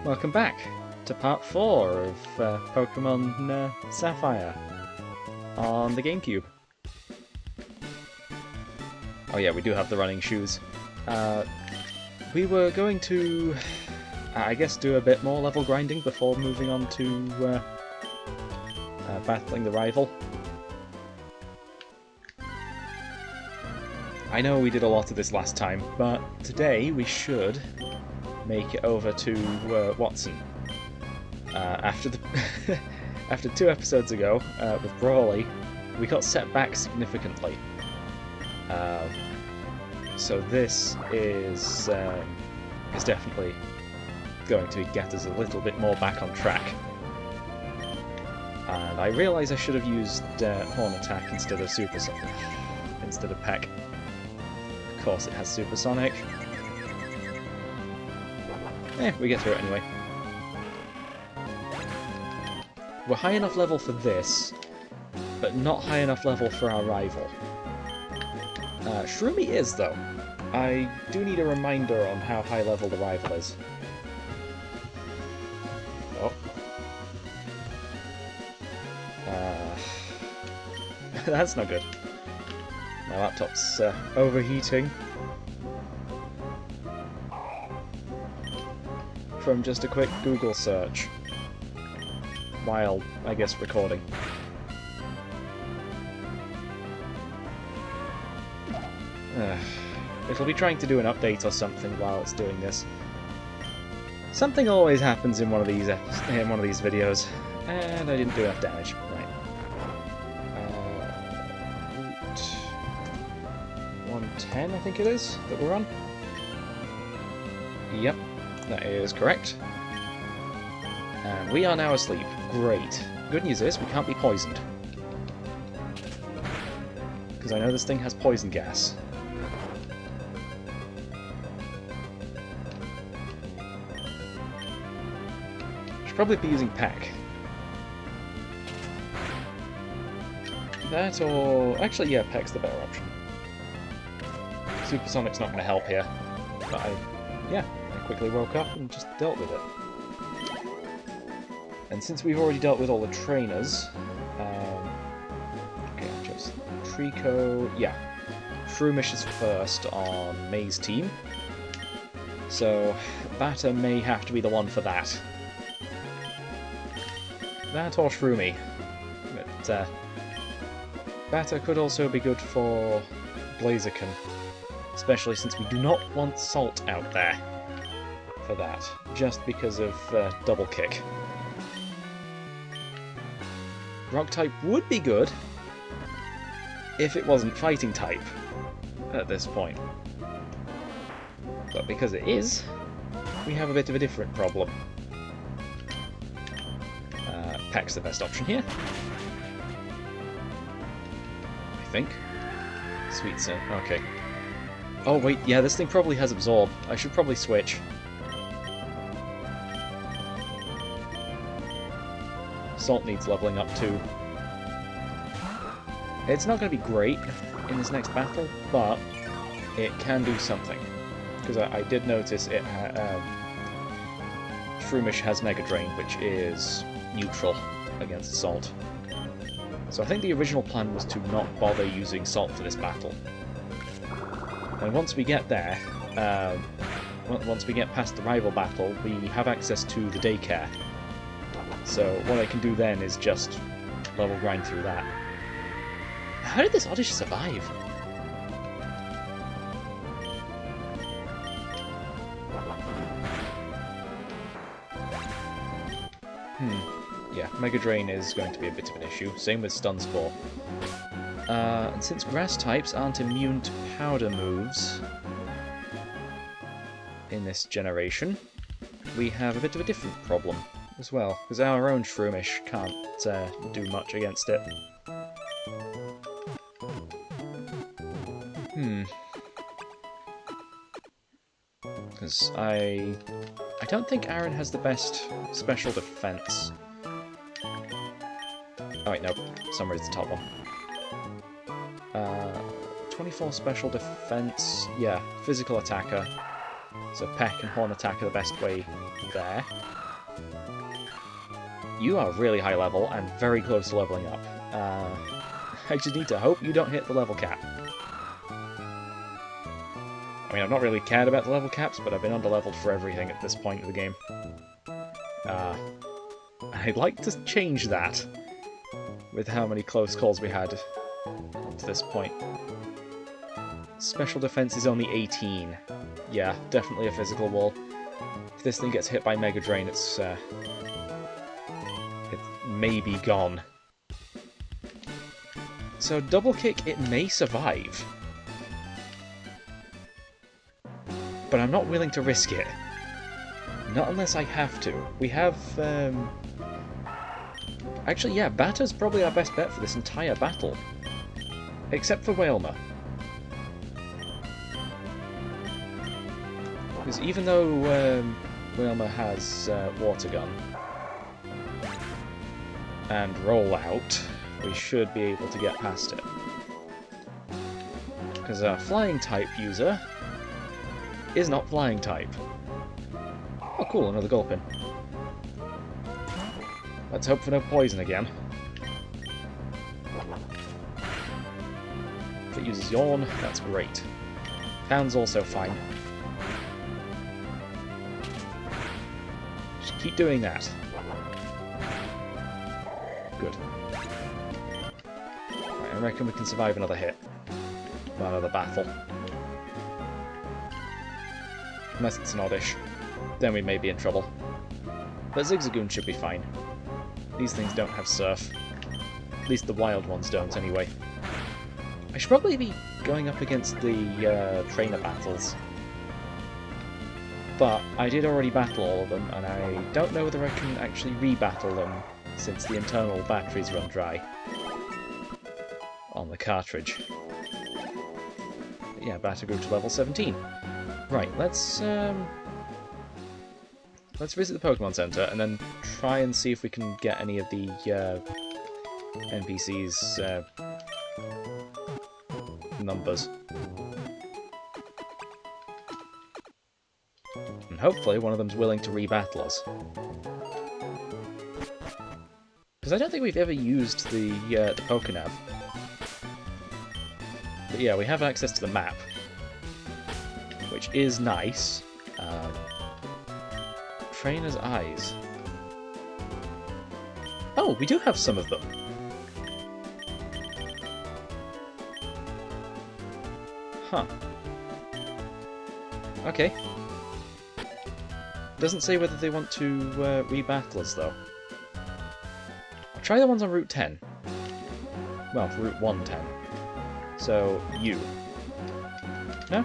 Welcome back to part 4 of Pokémon Sapphire on the GameCube. Oh yeah, we do have the running shoes. We were going to, I guess, do a bit more level grinding before moving on to battling the rival. I know we did a lot of this last time, but today we should make it over to Watson. After the after 2 episodes ago with Brawley, we got set back significantly. So this is definitely going to get us a little bit more back on track. And I realise I should have used Horn Attack instead of instead of Peck. Of course, it has Supersonic. We get through it anyway. We're high enough level for this, but not high enough level for our rival. Shroomy is, though. I do need a reminder on how high level the rival is. Oh. That's not good. My laptop's overheating. From just a quick Google search. While, I guess, recording. It'll be trying to do an update or something while it's doing this. Something always happens in one of these videos, and I didn't do enough damage. Right. Route 110, I think it is, that we're on. Yep, that is correct. And we are now asleep. Great. Good news is we can't be poisoned. Because I know this thing has poison gas. Should probably be using Peck. That or... actually, yeah, Peck's the better option. Supersonic's not going to help here. But I quickly woke up and just dealt with it. And since we've already dealt with all the trainers, okay, just Trico, yeah, Shroomish is first on May's team, so Batter may have to be the one for that. That or Shroomy, but Batter could also be good for Blaziken, especially since we do not want Salt out there for that, just because of double kick. Rock type would be good if it wasn't fighting type at this point. But because it is, we have a bit of a different problem. Peck's the best option here. I think. Sweet Sin, okay. Oh wait, yeah, this thing probably has Absorb. I should probably switch. Salt needs leveling up too. It's not going to be great in this next battle, but it can do something. Because I did notice it Shroomish has Mega Drain, which is neutral against Salt. So I think the original plan was to not bother using Salt for this battle. And once we get there, once we get past the rival battle, we have access to the daycare. So what I can do then is just level grind through that. How did this Oddish survive? Yeah, Mega Drain is going to be a bit of an issue. Same with Stun Spore. And since grass types aren't immune to powder moves in this generation, we have a bit of a different problem as well, because our own Shroomish can't do much against it. Because I don't think Aaron has the best special defense. Oh wait, no, Summer is the top one. 24 special defense, yeah, physical attacker. So Peck and Horn Attack are the best way there. You are really high level and very close to leveling up. I just need to hope you don't hit the level cap. I mean, I've not really cared about the level caps, but I've been under-leveled for everything at this point of the game. I'd like to change that with how many close calls we had up to this point. Special defense is only 18. Yeah, definitely a physical wall. If this thing gets hit by Mega Drain, it's maybe gone. So double kick, it may survive. But I'm not willing to risk it. Not unless I have to. We have, actually, yeah, Batter's probably our best bet for this entire battle. Except for Whalmer. Because even though Whalmer has Water Gun and Rollout, we should be able to get past it. Because our Flying type user is not Flying type. Oh cool, another Gulpin. Let's hope for no poison again. If it uses Yawn, that's great. Pound's also fine. Just keep doing that. Good. Right, I reckon we can survive another hit. Well, another battle. Unless it's an Oddish. Then we may be in trouble. But Zigzagoon should be fine. These things don't have Surf. At least the wild ones don't, anyway. I should probably be going up against the trainer battles. But I did already battle all of them, and I don't know whether I can actually re-battle them since the internal batteries run dry on the cartridge. But yeah, Batter grew to level 17. Right, let's visit the Pokemon Center and then try and see if we can get any of the NPCs' numbers. And hopefully one of them's willing to re-battle us. Because I don't think we've ever used the Pokénav. But yeah, we have access to the map, which is nice. Trainer's Eyes. Oh, we do have some of them. Huh. Okay. Doesn't say whether they want to re-battle us, though. I'll try the ones on Route 10. Well, Route 110. So, you. No?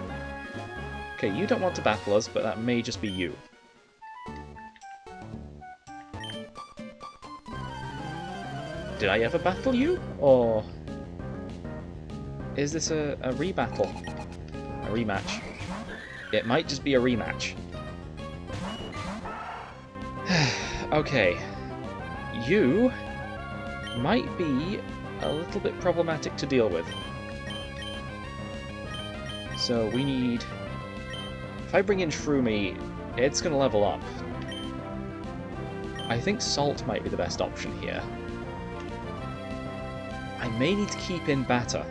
Okay, you don't want to battle us, but that may just be you. Did I ever battle you? Or is this a re-battle? A rematch? It might just be a rematch. Okay. You might be a little bit problematic to deal with. So we need... If I bring in Shroomy, it's going to level up. I think Salt might be the best option here. I may need to keep in Batter.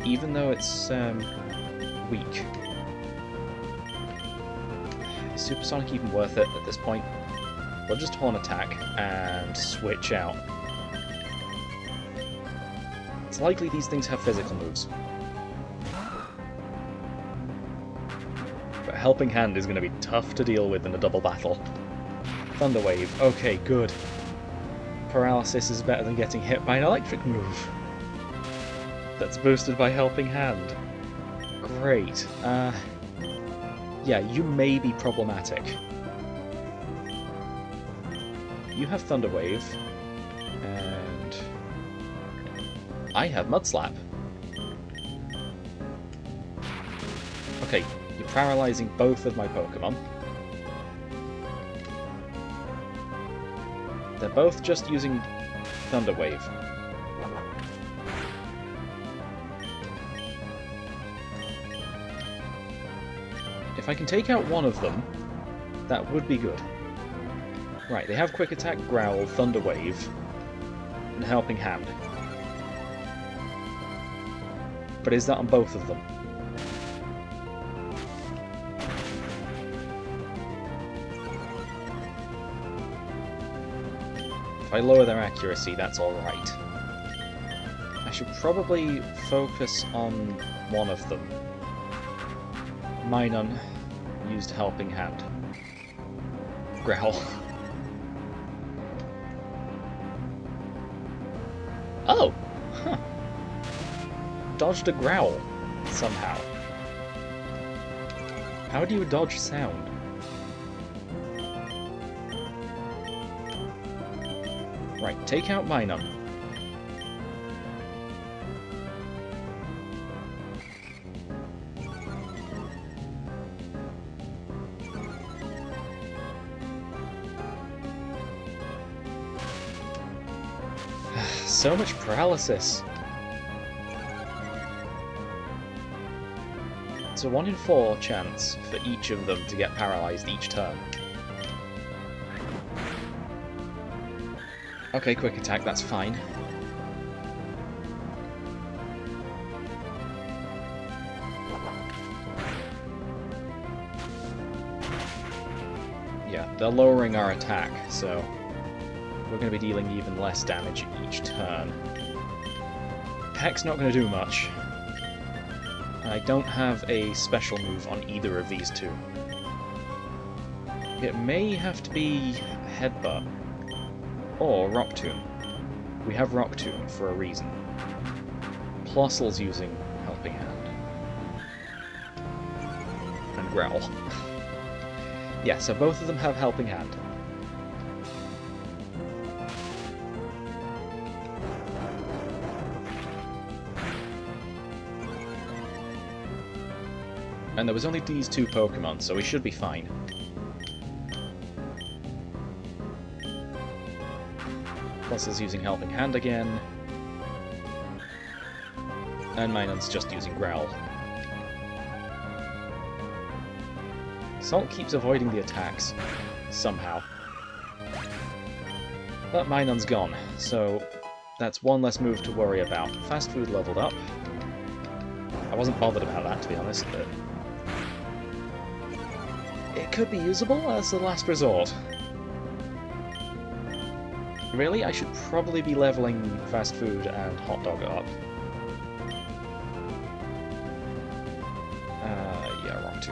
Even though it's weak. Is Supersonic even worth it at this point? We'll just Horn Attack and switch out. It's likely these things have physical moves. But Helping Hand is going to be tough to deal with in a double battle. Thunder Wave, okay, good. Paralysis is better than getting hit by an electric move. That's boosted by Helping Hand. Great. Yeah, you may be problematic. You have Thunder Wave, and I have Mud Slap. Okay, you're paralyzing both of my Pokemon. They're both just using Thunder Wave. If I can take out one of them, that would be good. Right, they have Quick Attack, Growl, Thunder Wave, and Helping Hand. But is that on both of them? If I lower their accuracy, that's alright. I should probably focus on one of them. Minun used Helping Hand. Growl. Oh! Huh. Dodged a growl, somehow. How do you dodge sound? Right, take out Minun. So much paralysis. It's a 1 in 4 chance for each of them to get paralyzed each turn. Okay, Quick Attack, that's fine. Yeah, they're lowering our attack, so we're going to be dealing even less damage each turn. Peck's not going to do much. I don't have a special move on either of these two. It may have to be Headbutt or Rock Tomb. We have Rock Tomb for a reason. Plossel's using Helping Hand. And Growl. Yeah, so both of them have Helping Hand. And there was only these two Pokemon, so we should be fine. Plossel's using Helping Hand again. And Minun's just using Growl. Salt keeps avoiding the attacks, somehow. But Minun's gone, so that's one less move to worry about. Fast Food leveled up. I wasn't bothered about that, to be honest, but it could be usable as a last resort. Really, I should probably be leveling Fast Food and Hot Dog up. Yeah, wrong too.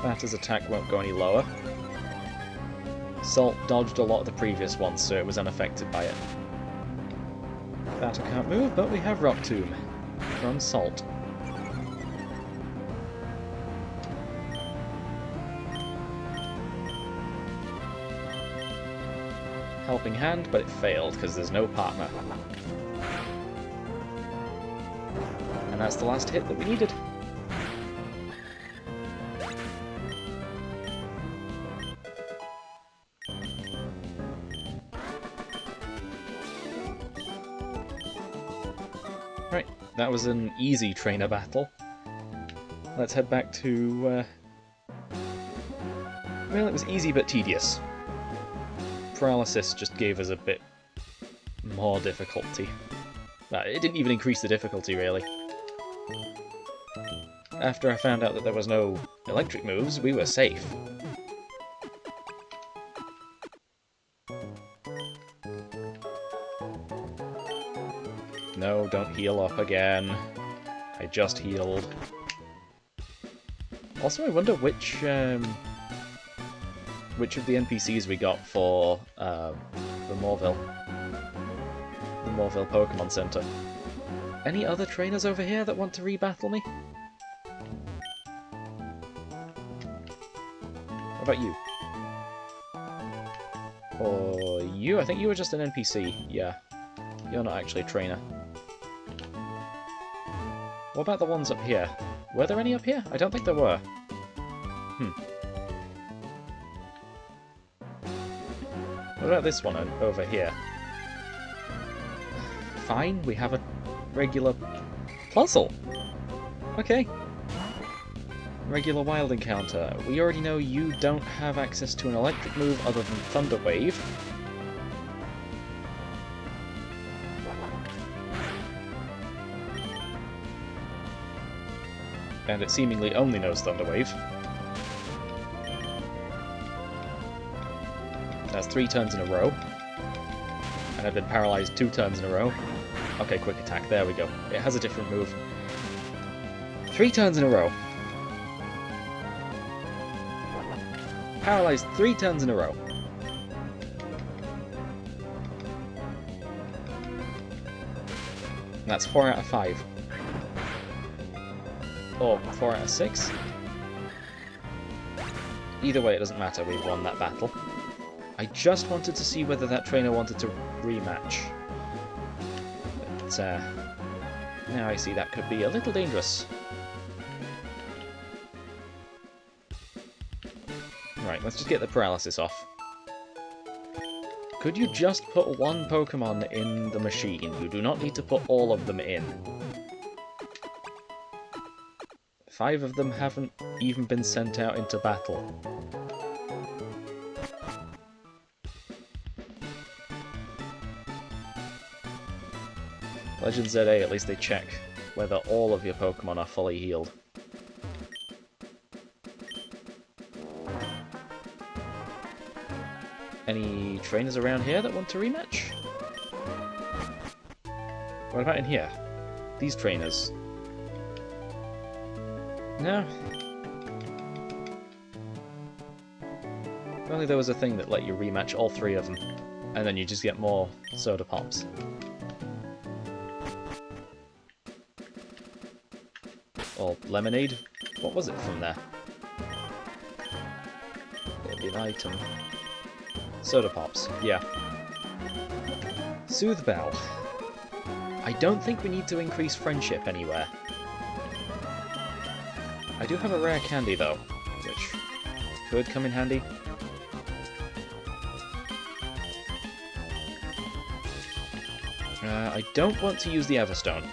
Batter's attack won't go any lower. Salt dodged a lot of the previous ones, so it was unaffected by it. Batter can't move, but we have Rock Tomb from Salt. Helping Hand, but it failed because there's no partner. And that's the last hit that we needed. Right, that was an easy trainer battle. Let's head back to... Well, it was easy but tedious. Paralysis just gave us a bit more difficulty. It didn't even increase the difficulty, really. After I found out that there was no electric moves, we were safe. No, don't heal up again. I just healed. Also, I wonder which of the NPCs we got for the Mauville Pokemon Center. Any other trainers over here that want to rebattle me? What about you? Or you? I think you were just an NPC. Yeah. You're not actually a trainer. What about the ones up here? Were there any up here? I don't think there were. What about this one over here? Fine, we have a regular puzzle. Okay. Regular wild encounter. We already know you don't have access to an electric move other than Thunder Wave. And it seemingly only knows Thunder Wave. That's 3 turns in a row. And I've been paralyzed 2 turns in a row. Okay, quick attack, there we go. It has a different move. 3 turns in a row. Paralyzed 3 turns in a row. That's 4 out of 5. Or 4 out of 6. Either way, it doesn't matter, we've won that battle. I just wanted to see whether that trainer wanted to rematch. But now I see that could be a little dangerous. Right, let's just get the paralysis off. Could you just put 1 Pokemon in the machine? You do not need to put all of them in. 5 of them haven't even been sent out into battle. Legend ZA, at least they check whether all of your Pokemon are fully healed. Any trainers around here that want to rematch? What about in here? These trainers. No. If only there was a thing that let you rematch all 3 of them, and then you just get more soda pops. Or lemonade? What was it from there? It'd be an item. Soda pops, yeah. Soothe Bell. I don't think we need to increase friendship anywhere. I do have a rare candy though, which could come in handy. I don't want to use the Everstone.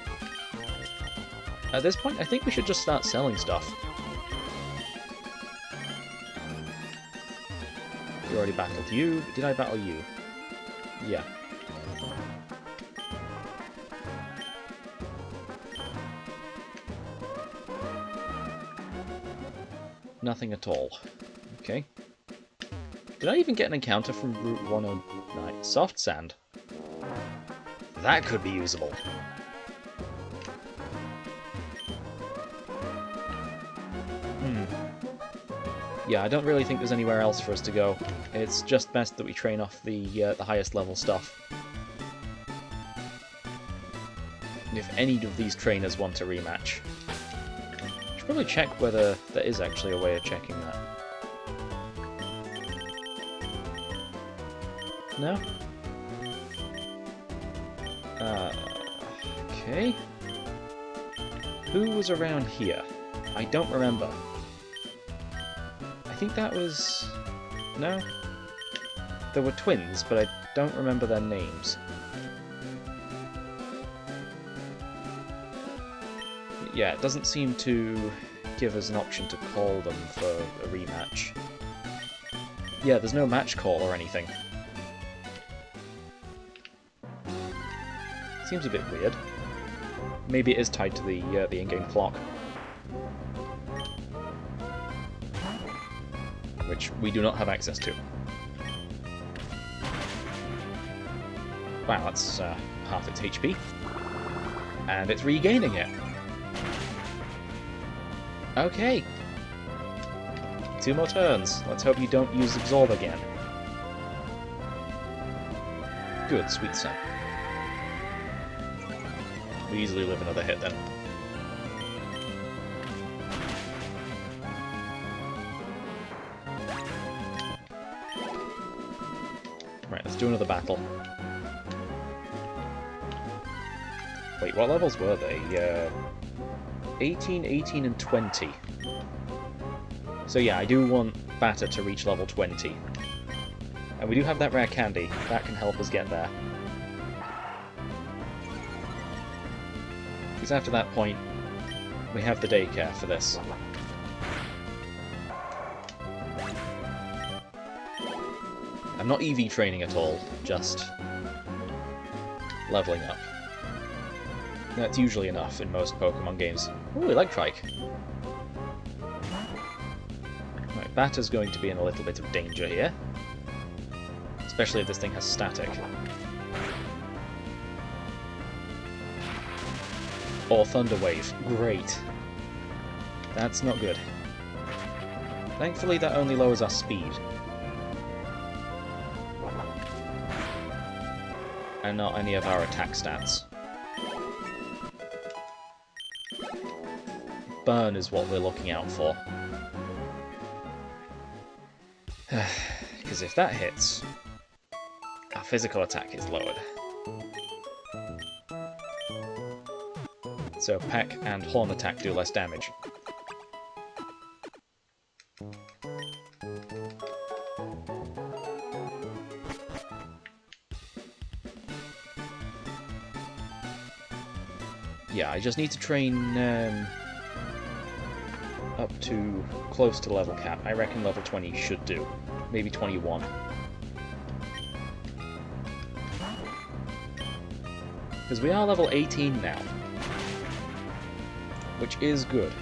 At this point, I think we should just start selling stuff. We already battled you. Did I battle you? Yeah. Nothing at all. Okay. Did I even get an encounter from Route 109? Soft Sand. That could be usable. Yeah, I don't really think there's anywhere else for us to go. It's just best that we train off the highest level stuff. If any of these trainers want to rematch. I should probably check whether there is actually a way of checking that. No? Okay. Who was around here? I don't remember. I think that was... no? There were twins, but I don't remember their names. Yeah, it doesn't seem to give us an option to call them for a rematch. Yeah, there's no match call or anything. Seems a bit weird. Maybe it is tied to the in-game clock. Which we do not have access to. Wow, that's half its HP. And it's regaining it. Okay. 2 more turns. Let's hope you don't use Absorb again. Good, sweet son. We easily live another hit then. Right, let's do another battle. Wait, what levels were they? 18, 18, and 20. So yeah, I do want Batter to reach level 20. And we do have that rare candy. That can help us get there. Because after that point, we have the daycare for this. I'm not EV training at all, just leveling up. That's usually enough in most Pokemon games. Ooh, Electrike. Right, Batter's going to be in a little bit of danger here. Especially if this thing has static. Or Thunder Wave. Great. That's not good. Thankfully that only lowers our speed. And not any of our attack stats. Burn is what we're looking out for. Because if that hits, our physical attack is lowered. So Peck and Horn attack do less damage. Yeah, I just need to train up to close to level cap. I reckon level 20 should do. Maybe 21. Because we are level 18 now. Which is good.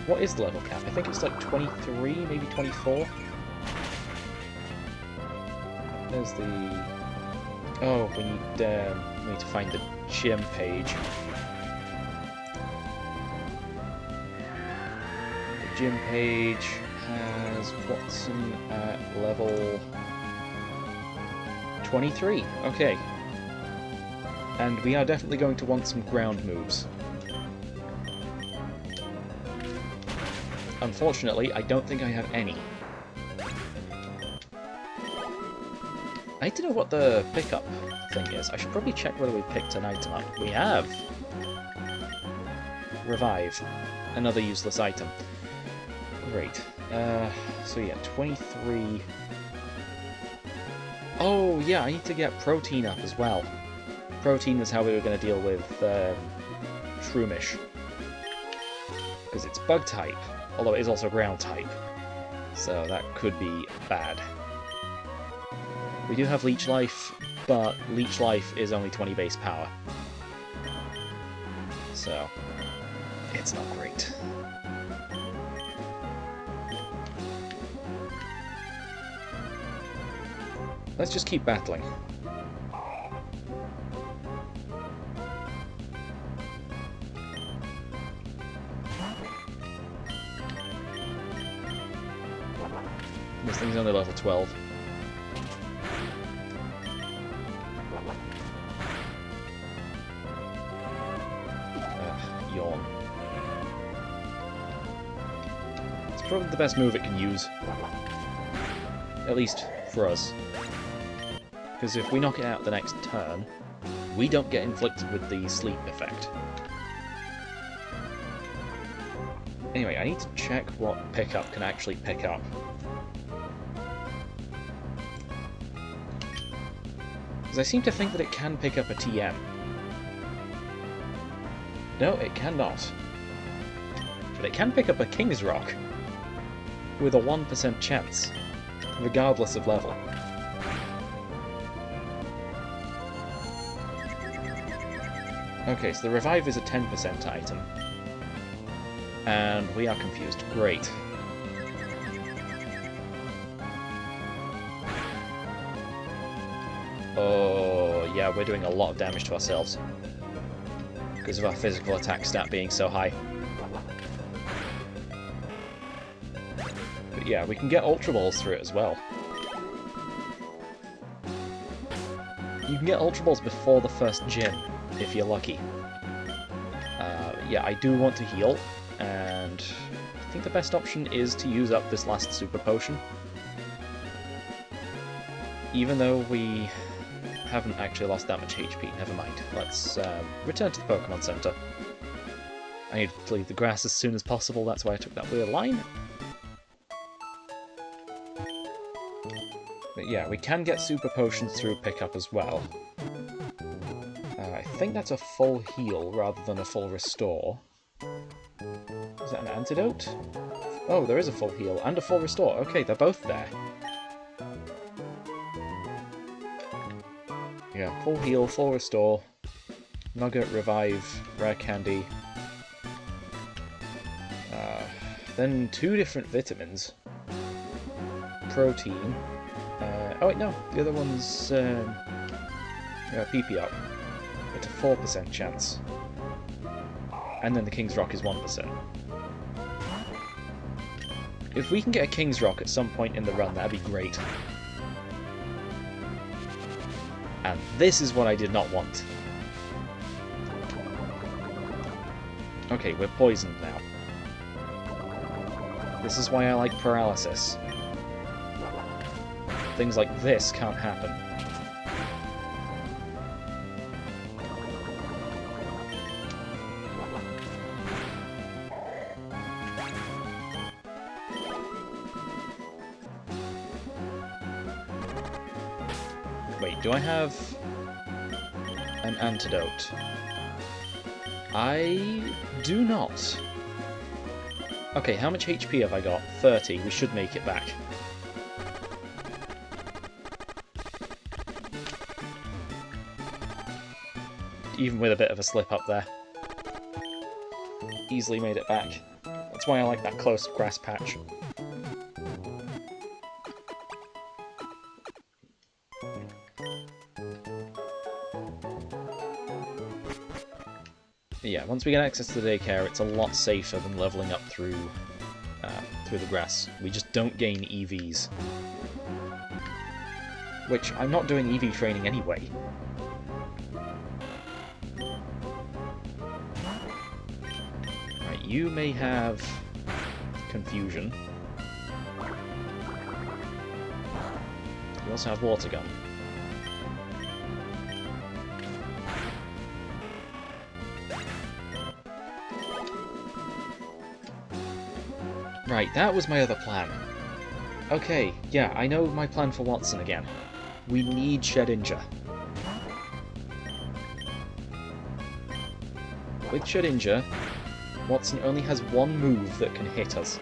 What is the level cap? I think it's like 23, maybe 24? There's the... Oh, we need to find the gym page. The gym page has Watson at level 23. Okay. And we are definitely going to want some ground moves. Unfortunately, I don't think I have any. I need to know what the pickup thing is. I should probably check whether we picked an item up. We have! Revive. Another useless item. Great. So yeah, 23... Oh, yeah, I need to get Protein up as well. Protein was how we were going to deal with Shroomish. Because it's bug type, although it is also ground type. So that could be bad. We do have Leech Life, but Leech Life is only 20 base power. So, it's not great. Let's just keep battling. This thing's only level 12. Yawn. It's probably the best move it can use. At least for us. Because if we knock it out the next turn, we don't get inflicted with the sleep effect. Anyway, I need to check what pickup can actually pick up. Because I seem to think that it can pick up a TM. No, it cannot. But it can pick up a King's Rock. With a 1% chance. Regardless of level. Okay, so the Revive is a 10% item. And we are confused. Great. Oh, yeah, we're doing a lot of damage to ourselves. Because of our physical attack stat being so high. But yeah, we can get Ultra Balls through it as well. You can get Ultra Balls before the first gym, if you're lucky. Yeah, I do want to heal, and I think the best option is to use up this last Super Potion. Even though we haven't actually lost that much HP, never mind. Let's return to the Pokemon Center. I need to leave the grass as soon as possible, that's why I took that weird line. But yeah, we can get Super Potions through pickup as well. I think that's a full heal rather than a full restore. Is that an antidote? Oh, there is a full heal and a full restore. Okay, they're both there. Yeah, full heal, full restore, nugget, revive, rare candy. Then 2 different vitamins. Protein. Oh wait, no, the other one's PP up. It's a 4% chance. And then the King's Rock is 1%. If we can get a King's Rock at some point in the run, that'd be great. And this is what I did not want. Okay, we're poisoned now. This is why I like paralysis. Things like this can't happen. Wait, do I have an antidote? I do not. Okay, how much HP have I got? 30. We should make it back. Even with a bit of a slip up there. Easily made it back. That's why I like that close grass patch. Yeah, once we get access to the daycare, it's a lot safer than leveling up through the grass. We just don't gain EVs. Which, I'm not doing EV training anyway. Right, you may have confusion. You also have water gun. Right, that was my other plan. Okay, yeah, I know my plan for Watson again. We need Shedinja. With Shedinja, Watson only has one move that can hit us.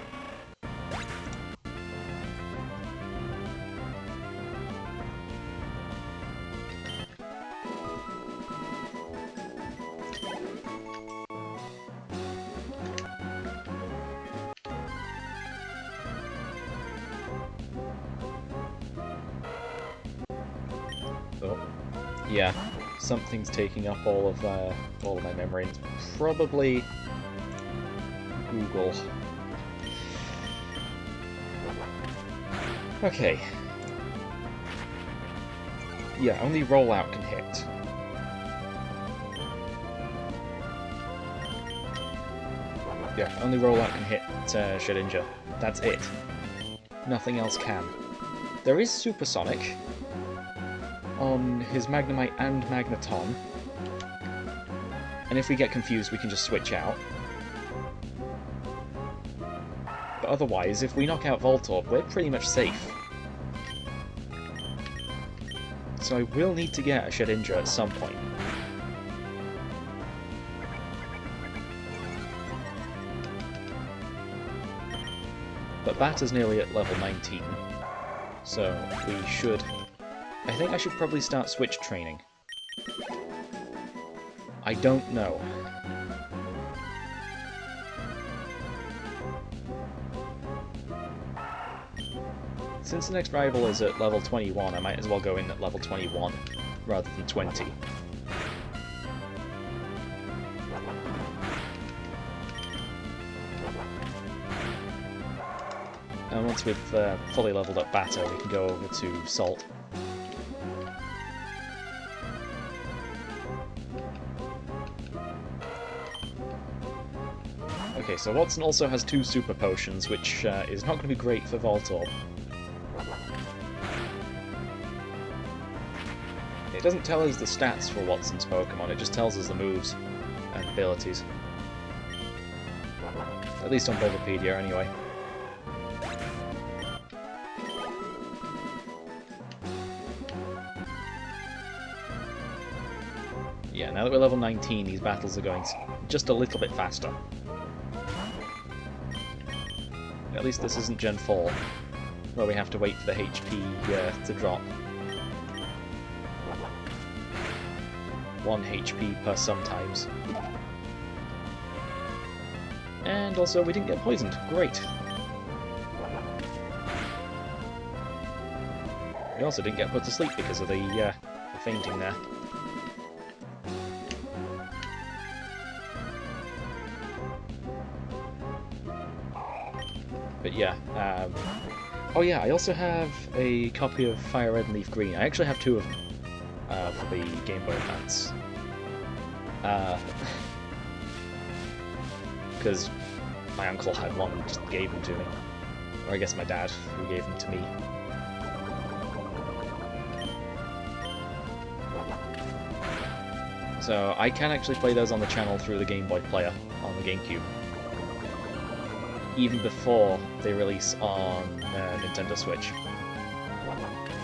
Oh, yeah, something's taking up all of my memory. It's probably Google. Okay. Yeah, only rollout can hit. Yeah, only rollout can hit Shedinja. That's it. Nothing else can. There is Supersonic on his Magnemite and Magneton, and if we get confused we can just switch out. But otherwise, if we knock out Voltorb, we're pretty much safe. So I will need to get a Shedinja at some point. But Batter's nearly at level 19, so we should... I think I should probably start switch training. I don't know. Since the next rival is at level 21, I might as well go in at level 21 rather than 20. And once we've fully leveled up Batter, we can go over to Salt. Okay, so Watson also has 2 super potions, which is not going to be great for Voltorb. It doesn't tell us the stats for Watson's Pokemon, it just tells us the moves and abilities. At least on Bulbapedia, anyway. Yeah, now that we're level 19, these battles are going just a little bit faster. At least this isn't Gen 4, where we have to wait for the HP to drop. 1 HP per sometimes. And also, we didn't get poisoned. Great. We also didn't get put to sleep because of the fainting there. But yeah, oh yeah, I also have a copy of Fire Red and Leaf Green. I actually have 2 of them for the Game Boy Advance. Because my uncle had one and just gave them to me. Or I guess my dad, who gave them to me. So I can actually play those on the channel through the Game Boy player on the GameCube. Even before they release on Nintendo Switch.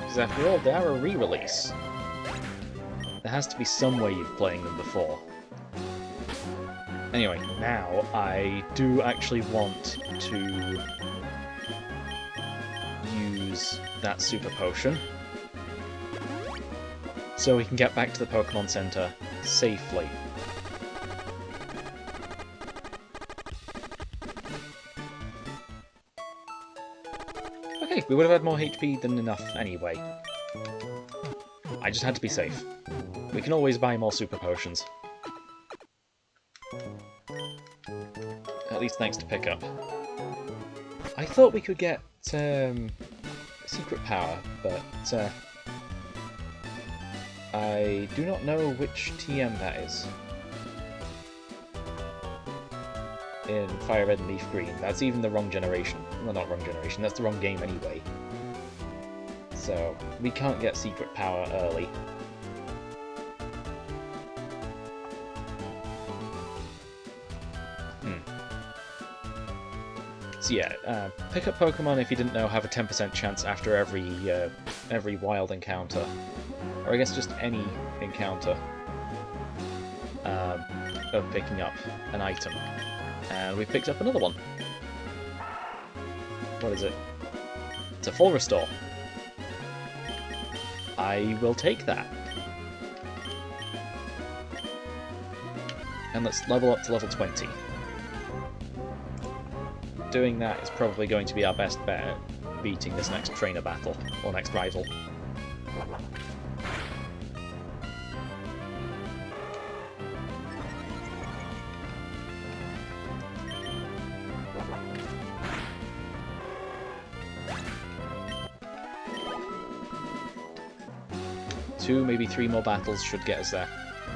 Because after all, they are a re-release. There has to be some way of playing them before. Anyway, now I do actually want to use that Super Potion so we can get back to the Pokémon Center safely. Okay, we would have had more HP than enough anyway. I just had to be safe. We can always buy more Super Potions. At least thanks to Pickup. I thought we could get Secret Power, but I do not know which TM that is. In Fire Red and Leaf Green. That's even the wrong generation. Well, not wrong generation, that's the wrong game anyway. So, we can't get Secret Power early. So yeah, Pickup Pokemon, if you didn't know, have a 10% chance after every wild encounter. Or I guess just any encounter of picking up an item. And we picked up another one. What is it? It's a full restore. I will take that. And let's level up to level 20. Doing that is probably going to be our best bet at beating this next trainer battle, or next rival. Two, maybe 3 more battles should get us there,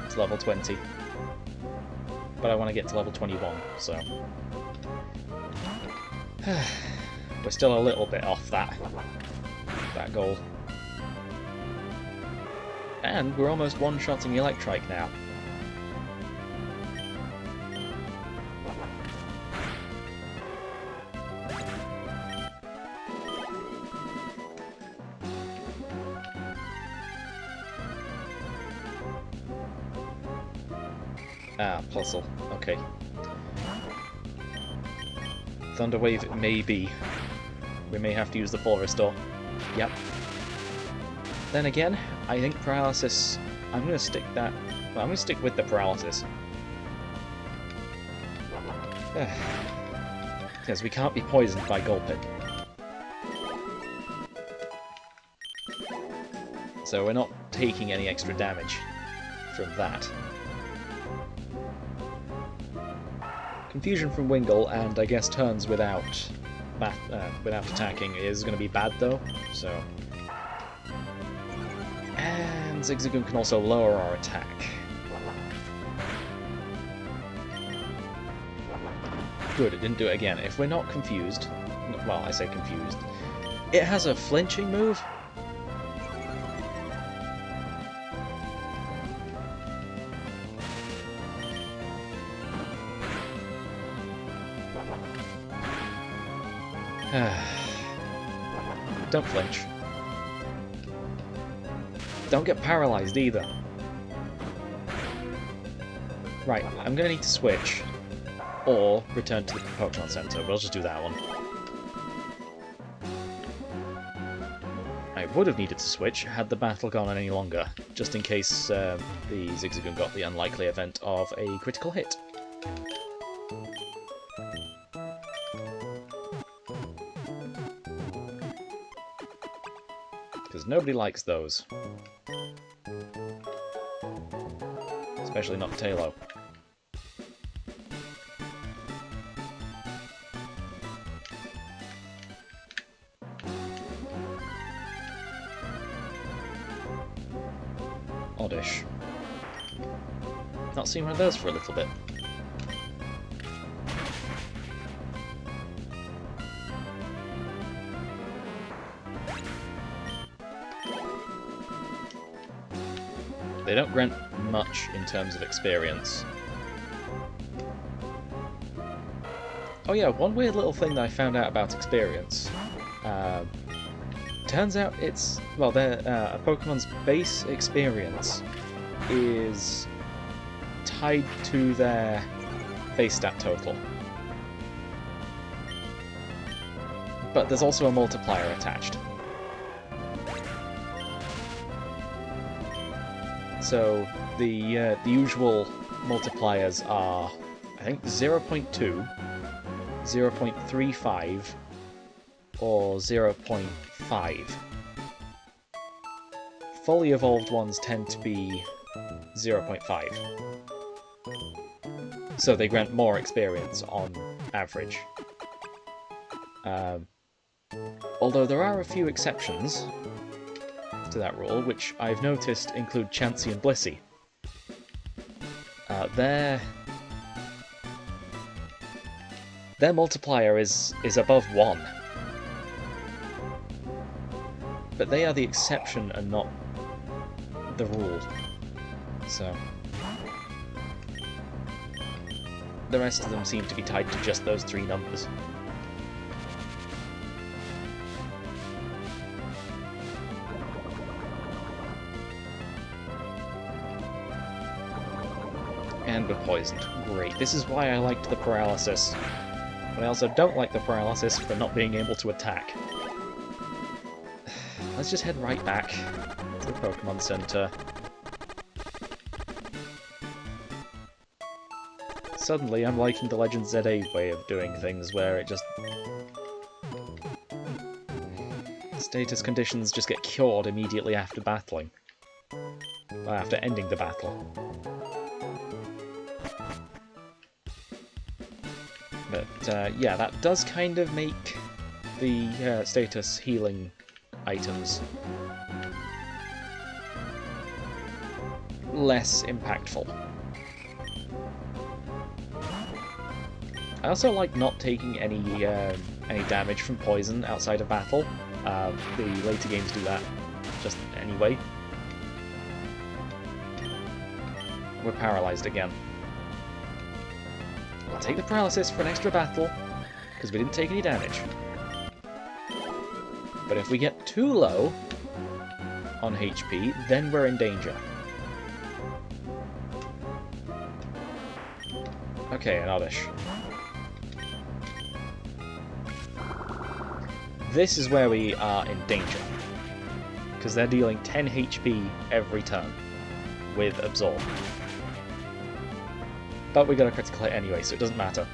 to level 20. But I want to get to level 21, so... We're still a little bit off that goal. And we're almost one-shotting Electrike now. Ah, puzzle. Okay. Thunder Wave it may be. We may have to use the full restore. Yep. Then again, I think Paralysis... I'm going to stick that... Well, I'm going to stick with the Paralysis. Because we can't be poisoned by Gulpin. So we're not taking any extra damage from that. Confusion from Wingull, and I guess turns without attacking is going to be bad though, so... And Zigzagoon can also lower our attack. Good, it didn't do it again. If we're not confused... Well, I say confused. It has a flinching move? Don't flinch. Don't get paralyzed either. Right, I'm gonna need to switch. Or return to the Pokémon Center. We'll just do that one. I would have needed to switch had the battle gone on any longer, just in case the Zigzagoon got the unlikely event of a critical hit. Because nobody likes those. Especially not Tailo. Oddish. Not seen one of those for a little bit. They don't grant much in terms of experience. Oh yeah, one weird little thing that I found out about experience. Turns out it's... well, a Pokemon's base experience is tied to their base stat total. But there's also a multiplier attached. So the usual multipliers are, I think, 0.2, 0.35, or 0.5. Fully evolved ones tend to be 0.5. So they grant more experience on average. Although there are a few exceptions to that rule, which I've noticed include Chansey and Blissey. Their multiplier is above 1. But they are the exception and not the rule. So the rest of them seem to be tied to just those 3 numbers. And we're poisoned. Great. This is why I liked the paralysis. But I also don't like the paralysis for not being able to attack. Let's just head right back to the Pokemon Center. Suddenly I'm liking the Legend ZA way of doing things, where it just... status conditions just get cured immediately after battling. Well, after ending the battle. But yeah, that does kind of make the status healing items less impactful. I also like not taking any damage from poison outside of battle. The later games do that just anyway. We're paralyzed again. I'll take the paralysis for an extra battle, because we didn't take any damage. But if we get too low on HP, then we're in danger. Okay, an Oddish. This is where we are in danger, because they're dealing 10 HP every turn with Absorb. But we got a critical hit anyway, so it doesn't matter.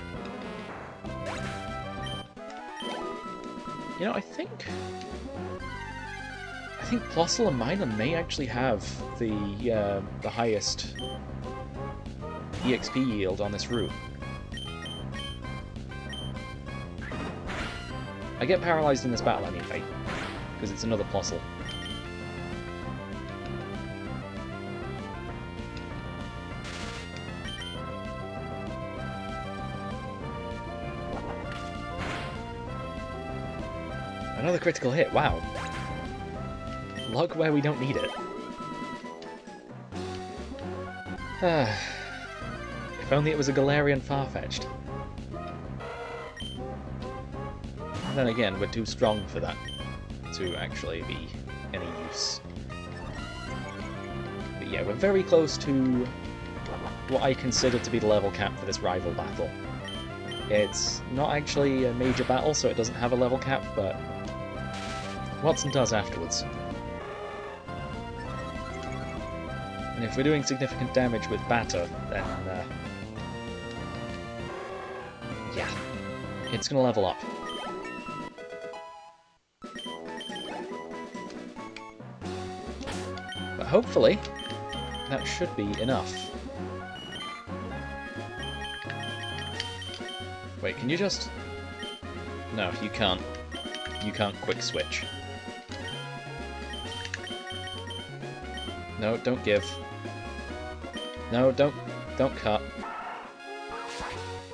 You know, I think Plossel and Minor may actually have the highest EXP yield on this route. I get paralyzed in this battle anyway, because it's another Plossel. Another critical hit, wow. Luck where we don't need it. If only it was a Galarian Farfetch'd. And then again, we're too strong for that to actually be any use. But yeah, we're very close to what I consider to be the level cap for this rival battle. It's not actually a major battle, so it doesn't have a level cap, but Watson does afterwards. And if we're doing significant damage with batter, then yeah, it's going to level up. But hopefully, that should be enough. Wait, can you just... No, you can't. You can't quick switch. No, don't give. No, don't cut.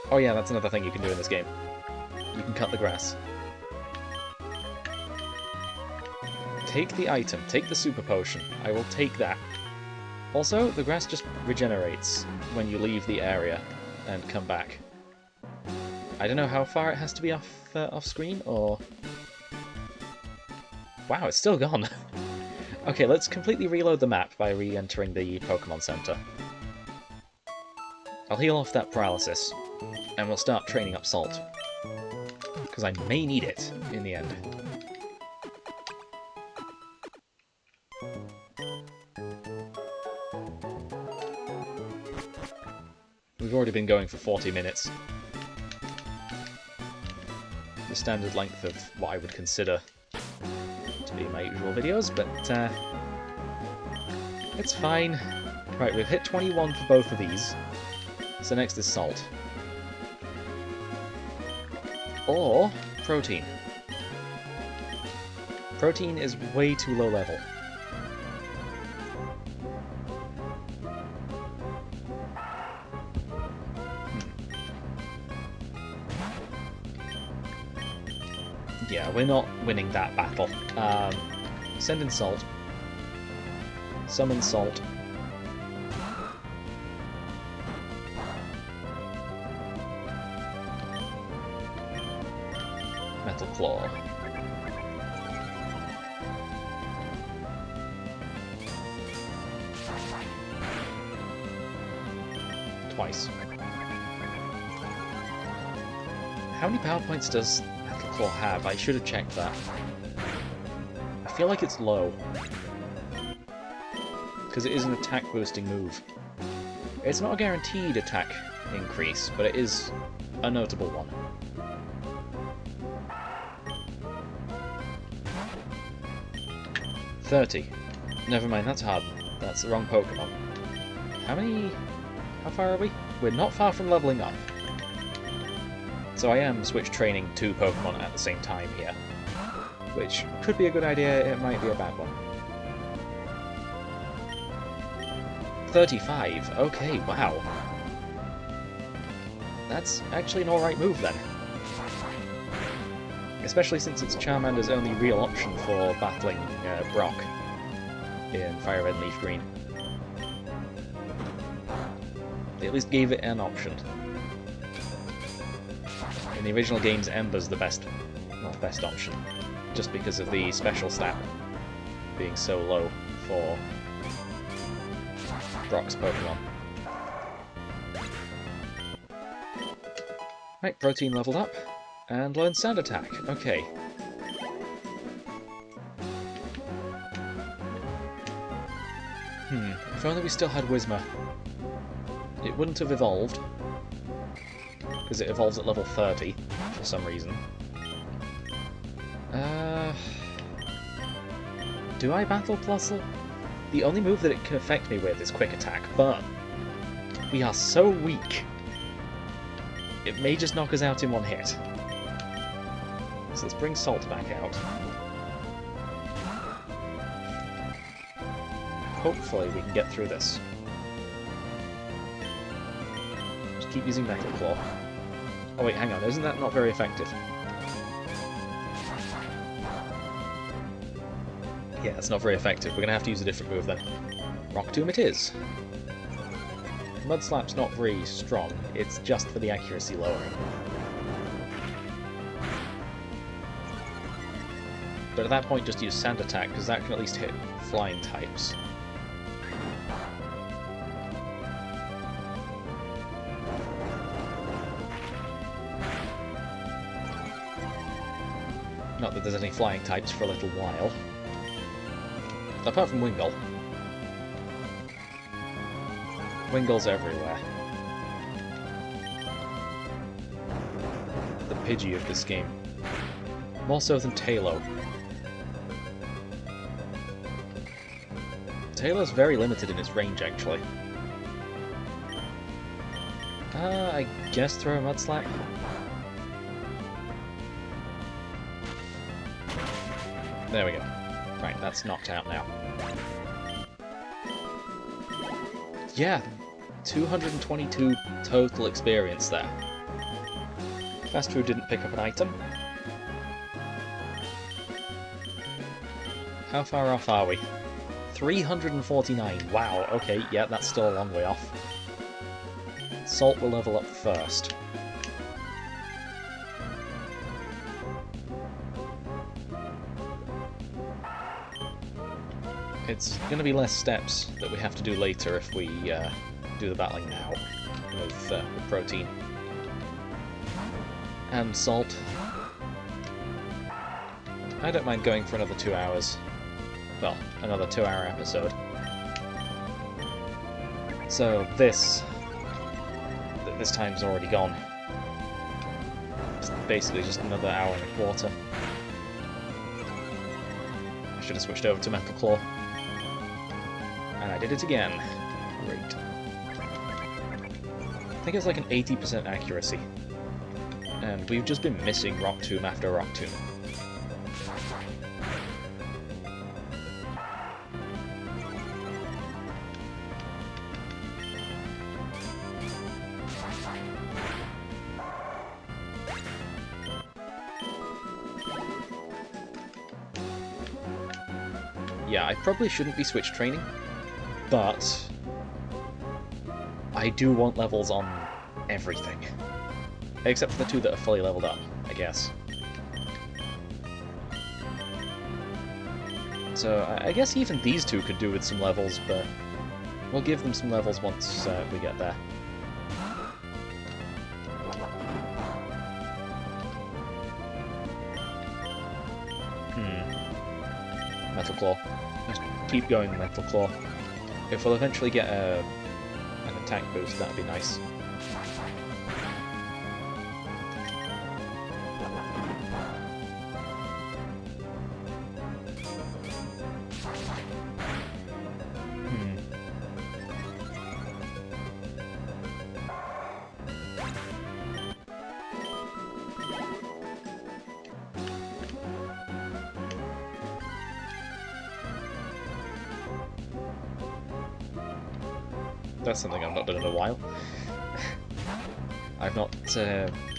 Oh yeah, that's another thing you can do in this game. You can cut the grass. Take the item. Take the super potion. I will take that. Also, the grass just regenerates when you leave the area and come back. I don't know how far it has to be off screen, or... Wow, it's still gone. Okay, let's completely reload the map by re-entering the Pokémon Center. I'll heal off that paralysis, and we'll start training up Salt. Because I may need it in the end. We've already been going for 40 minutes. The standard length of what I would consider to be my usual videos, but it's fine. Right, we've hit 21 for both of these, so next is Salt. Or Protein. Protein is way too low level. Yeah, we're not winning that battle. Send in Salt. Summon Salt. Metal Claw. Twice. How many power points does Metal Claw have? I should have checked that. I feel like it's low. Because it is an attack boosting move. It's not a guaranteed attack increase, but it is a notable one. $30. Never mind, that's hard. That's the wrong Pokemon. How far are we? We're not far from leveling up. So I am switch training 2 Pokemon at the same time here. Which could be a good idea, it might be a bad one. 35, okay, wow. That's actually an alright move then. Especially since it's Charmander's only real option for battling Brock in Fire Red and Leaf Green. They at least gave it an option. In the original games, Ember's the best option, just because of the special stat being so low for Brock's Pokemon. Right, Protein leveled up, and learned Sand Attack. Okay. If only we still had Whismur. It wouldn't have evolved, because it evolves at level 30, for some reason. Do I Battle Plusle? The only move that it can affect me with is Quick Attack, but we are so weak. It may just knock us out in one hit. So let's bring Salt back out. Hopefully we can get through this. Just keep using Metal Claw. Oh wait, hang on, isn't that not very effective? Yeah, it's not very effective. We're going to have to use a different move then. Rock Tomb it is. Mud Slap's not very strong, it's just for the accuracy lowering. But at that point just use Sand Attack, because that can at least hit flying types. Not that there's any flying types for a little while. Apart from Wingull. Wingull's everywhere. The Pidgey of this game. More so than Tailo. Tailow's very limited in its range, actually. I guess throw a Mud Slap? There we go. Right, that's knocked out now. Yeah, 222 total experience there. Fast Food didn't pick up an item. How far off are we? 349. Wow, okay, yeah, that's still a long way off. Salt will level up first. It's going to be less steps that we have to do later if we do the battling now with Protein. And Salt. I don't mind going for another 2 hours. Well, another 2-hour episode. So this time's already gone. It's basically just another hour and a quarter. I should have switched over to Metal Claw. And I did it again. Great. I think it's like an 80% accuracy. And we've just been missing Rock Tomb after Rock Tomb. Yeah, I probably shouldn't be switch training, but I do want levels on everything. Except for the 2 that are fully leveled up, I guess. So I guess even these 2 could do with some levels, but we'll give them some levels once we get there. Metal Claw. Just keep going, Metal Claw. If we'll eventually get an attack boost, that'd be nice. That's something I've not done in a while. I've not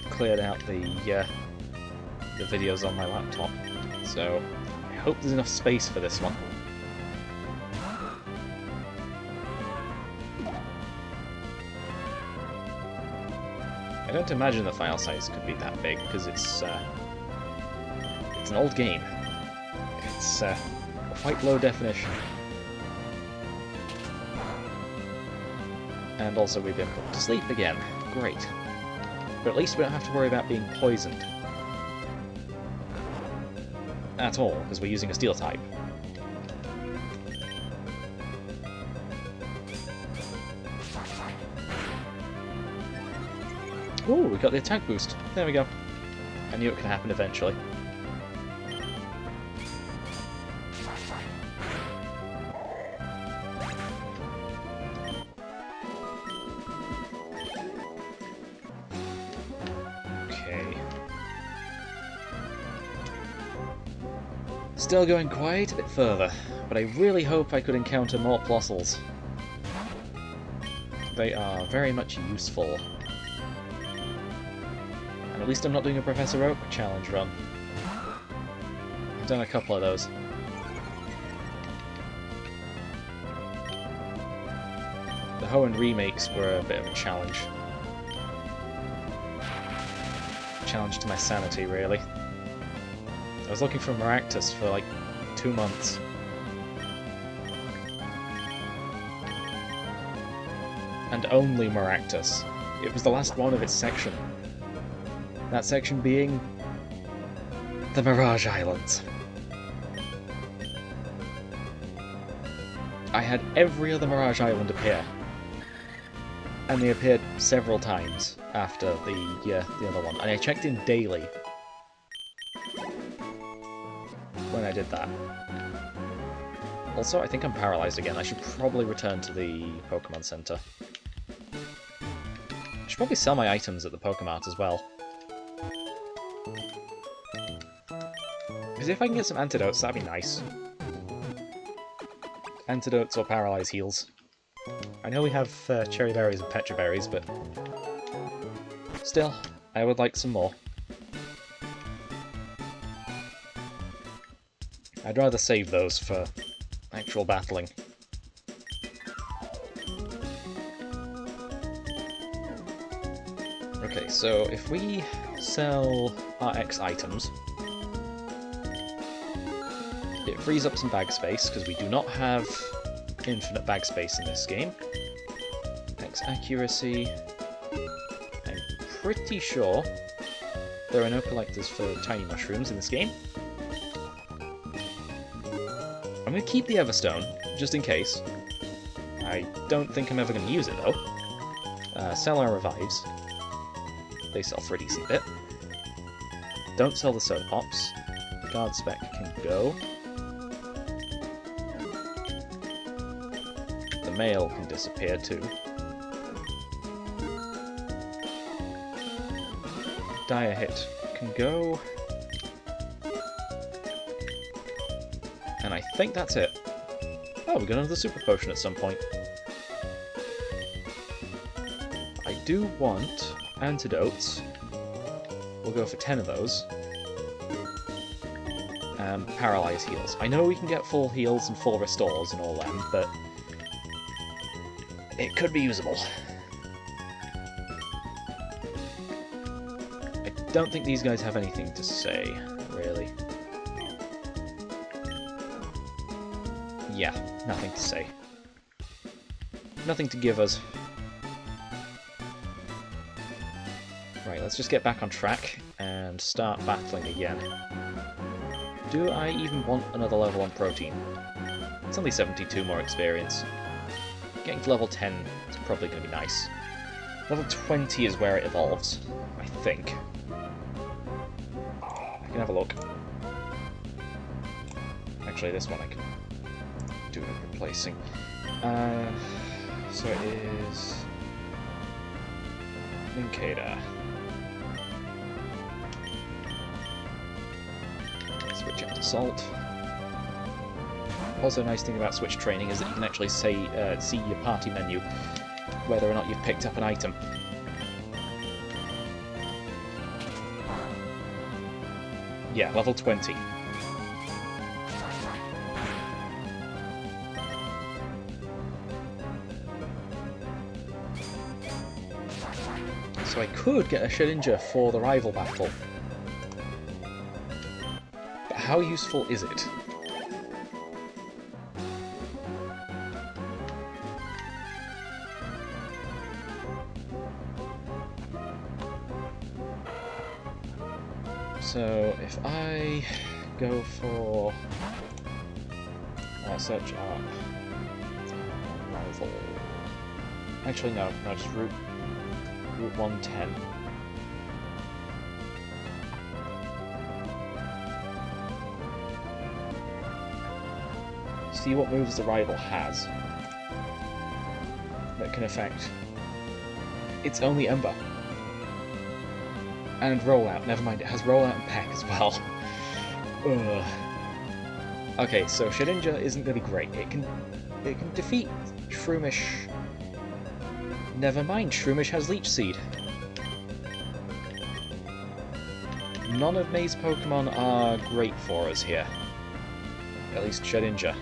cleared out the videos on my laptop, so I hope there's enough space for this one. I don't imagine the file size could be that big, because it's an old game. It's quite low definition. And also we've been put to sleep again. Great. But at least we don't have to worry about being poisoned. At all, because we're using a steel type. Ooh, we got the attack boost. There we go. I knew it could happen eventually. Still going quite a bit further, but I really hope I could encounter more Plossels. They are very much useful. And at least I'm not doing a Professor Oak challenge run. I've done a couple of those. The Hoenn remakes were a bit of a challenge. Challenge to my sanity, really. I was looking for Maractus for like 2 months. And only Maractus. It was the last one of its section. That section being The Mirage Islands. I had every other Mirage Island appear. And they appeared several times after the other one. And I checked in daily when I did that. Also, I think I'm paralysed again. I should probably return to the Pokemon Center. I should probably sell my items at the Pokemart as well. Because if I can get some antidotes, that'd be nice. Antidotes or paralyze heals. I know we have cherry berries and petra berries, but still, I would like some more. I'd rather save those for actual battling. Okay, so if we sell RX items, it frees up some bag space, because we do not have infinite bag space in this game. X accuracy. I'm pretty sure there are no collectors for tiny mushrooms in this game. I'm going to keep the Everstone, just in case. I don't think I'm ever going to use it, though. Sell our revives. They sell for a decent bit. Don't sell the soda pops. Guard spec can go. The mail can disappear too. Dire hit can go. And I think that's it. Oh, we got another super potion at some point. I do want antidotes. We'll go for 10 of those. And paralyze heals. I know we can get full heals and full restores and all them, but it could be usable. I don't think these guys have anything to say, really. Yeah, nothing to say. Nothing to give us. Right, let's just get back on track and start battling again. Do I even want another level on protein? It's only 72 more experience. Getting to level 10 is probably going to be nice. Level 20 is where it evolves, I think. I can have a look. Actually, this one I can do a replacing. So it is Linkada. Switch up to Salt. Also, a nice thing about Switch training is that you can actually see your party menu, whether or not you've picked up an item. Yeah, level 20. So I could get a Shedinja for the rival battle. But how useful is it? So if I go for search up rival. Actually no, just route 110. See what moves the rival has that can affect. It's only Ember. And rollout, never mind, it has rollout and peck as well. Ugh. Okay, so Shedinja isn't going to be great. It can defeat Shroomish. Never mind, Shroomish has Leech Seed. None of May's Pokemon are great for us here. At least Shedinja.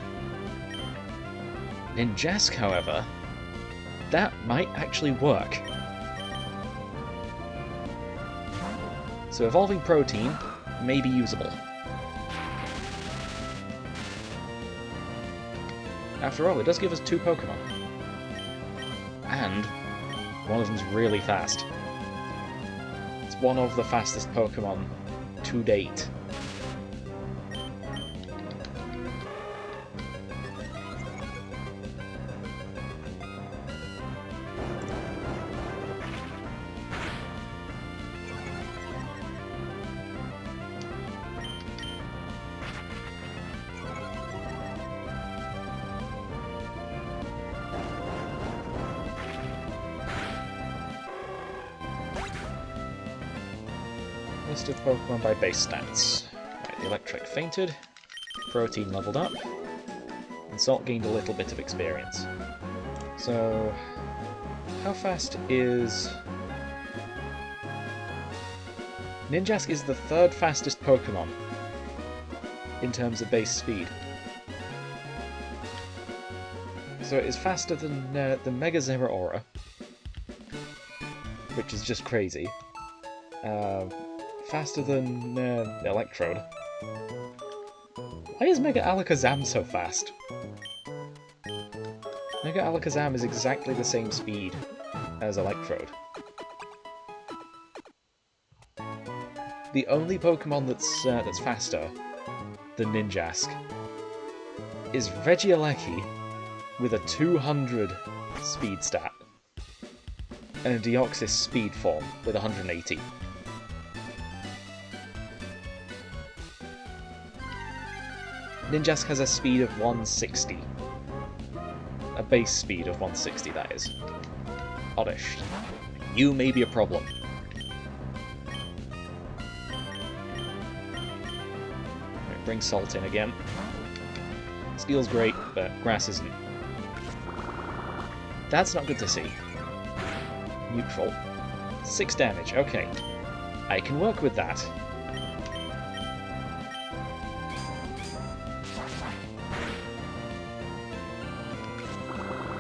Ninjask, however, that might actually work. So evolving Protein may be usable. After all, it does give us 2 Pokemon. And one of them's really fast. It's one of the fastest Pokemon to date. List of Pokemon by base stats. Right, the Electric fainted, Protein leveled up, and Salt gained a little bit of experience. So, how fast is... Ninjask is the third fastest Pokemon in terms of base speed. So it is faster than the Mega Zeraora, which is just crazy. Faster than Electrode. Why is Mega Alakazam so fast? Mega Alakazam is exactly the same speed as Electrode. The only Pokemon that's faster than Ninjask is Regieleki with a 200 speed stat and a Deoxys speed form with 180. Ninjask has a speed of 160. A base speed of 160, that is. Oddish. You may be a problem. Right, bring Salt in again. Steel's great, but Grass isn't. That's not good to see. Neutral. 6 damage, okay. I can work with that.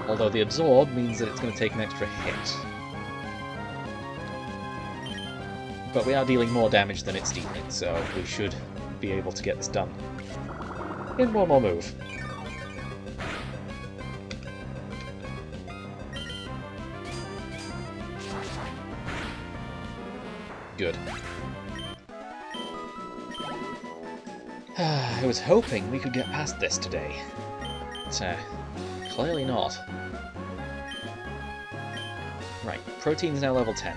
Although the Absorb means that it's going to take an extra hit. But we are dealing more damage than it's dealing, so we should be able to get this done. In one more move. Good. I was hoping we could get past this today. But, clearly not. Right, Protein's now level 10.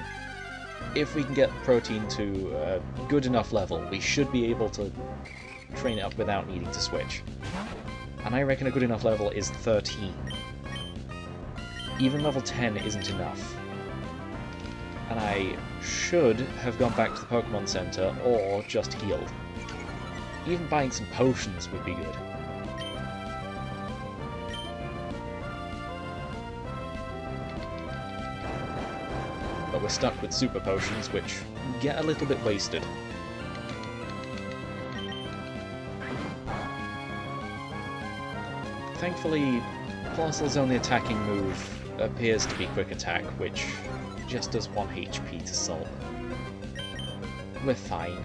If we can get Protein to a good enough level, we should be able to train it up without needing to switch. And I reckon a good enough level is 13. Even level 10 isn't enough. And I should have gone back to the Pokemon Center or just healed. Even buying some potions would be good. But we're stuck with super potions, which get a little bit wasted. Thankfully, Plossel's only attacking move appears to be Quick Attack, which just does 1 HP to Salt. We're fine.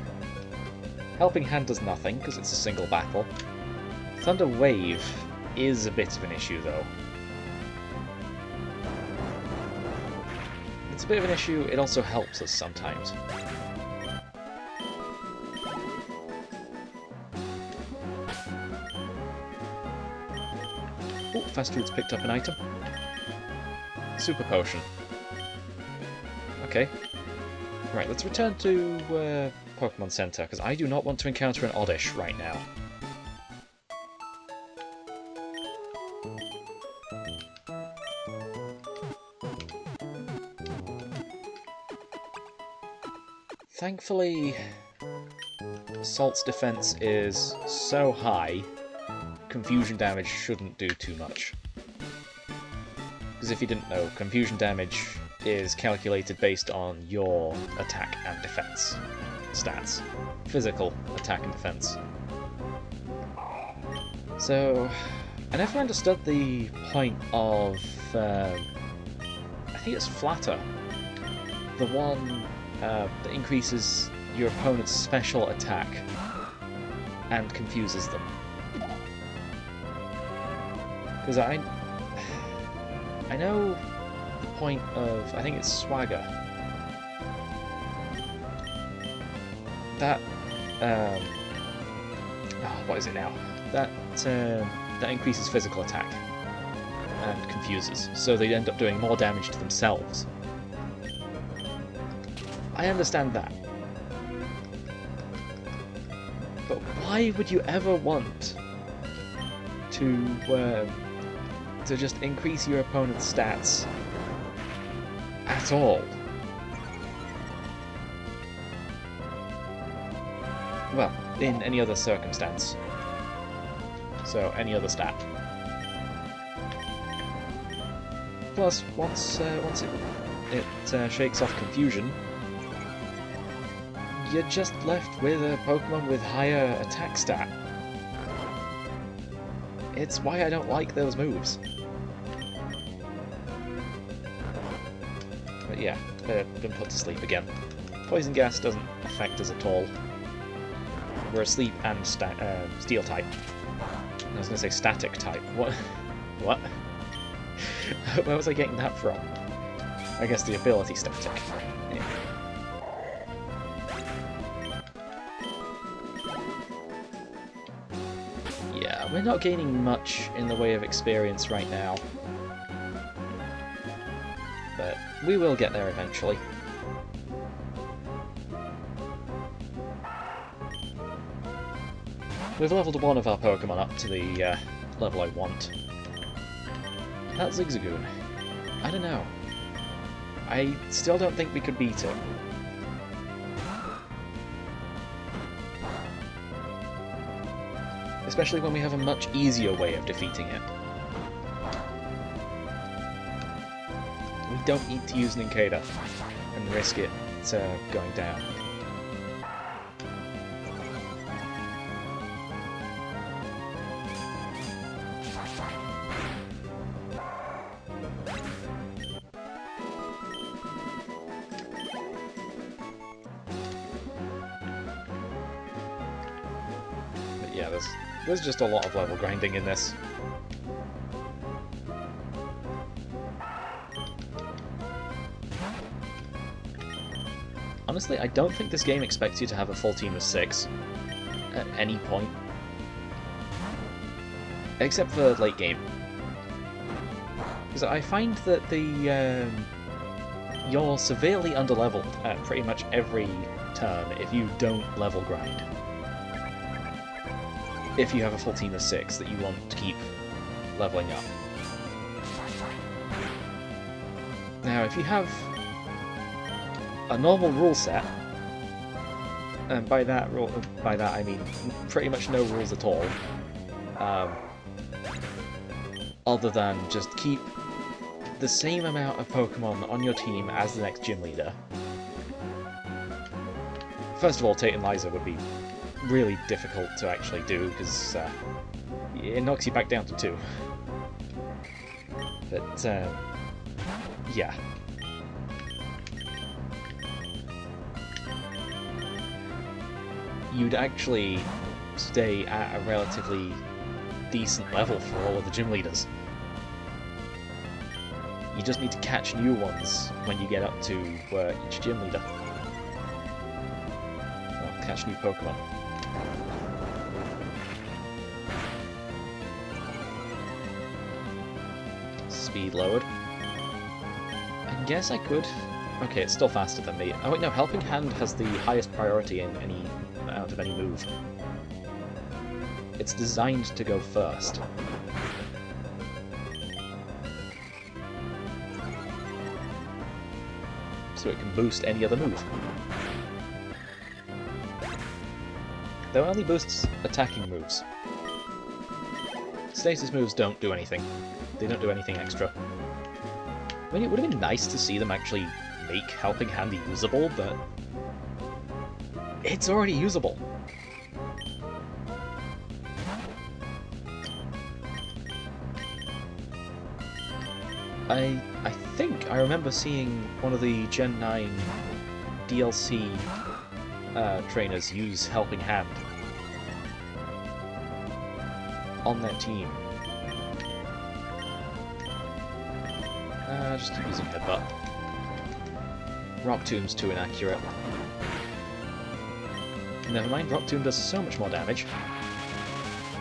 Helping Hand does nothing, because it's a single battle. Thunder Wave is a bit of an issue, though. It's a bit of an issue, it also helps us sometimes. Oh, Fast Food's picked up an item. Super Potion. Okay. Right, let's return to Pokemon Center, because I do not want to encounter an Oddish right now. Thankfully, Salt's defense is so high, confusion damage shouldn't do too much. Because if you didn't know, confusion damage is calculated based on your attack and defense stats. Physical attack and defense. So, I never understood the point of, I think it's Flatter. The one that increases your opponent's special attack and confuses them. Because I know the point of, I think it's Swagger. That, what is it now? That increases physical attack and confuses, so they end up doing more damage to themselves. I understand that. But why would you ever want to just increase your opponent's stats at all? Well, in any other circumstance. So, any other stat. Plus, once it shakes off confusion, you're just left with a Pokemon with higher attack stat. It's why I don't like those moves. But yeah, been put to sleep again. Poison Gas doesn't affect us at all. We're asleep and Steel type. I was going to say Static type. What? What? Where was I getting that from? I guess the ability Static. Yeah, we're not gaining much in the way of experience right now. But we will get there eventually. We've leveled one of our Pokemon up to the level I want. That Zigzagoon. I don't know. I still don't think we could beat it. Especially when we have a much easier way of defeating it. We don't need to use Nincada and risk it going down. Yeah, there's just a lot of level grinding in this. Honestly, I don't think this game expects you to have a full team of 6 at any point. Except for late game. Because I find that you're severely underleveled at pretty much every turn if you don't level grind. If you have a full team of 6 that you want to keep leveling up. Now, if you have a normal rule set, and by that I mean pretty much no rules at all, other than just keep the same amount of Pokemon on your team as the next gym leader. First of all, Tate and Liza would be really difficult to actually do, because it knocks you back down to 2. But, yeah. You'd actually stay at a relatively decent level for all of the gym leaders. You just need to catch new ones when you get up to each gym leader. Well, catch new Pokemon. Speed lowered. I guess I could. Okay, it's still faster than me. Oh wait, no, Helping Hand has the highest priority in out of any move. It's designed to go first. So it can boost any other move. Though it only boosts attacking moves. Status moves don't do anything. They don't do anything extra. I mean, it would have been nice to see them actually make Helping Hand usable, but it's already usable. I think I remember seeing one of the Gen 9 DLC trainers use Helping Hand on their team. Just keep using Headbutt. Rock Tomb's too inaccurate. Never mind, Rock Tomb does so much more damage.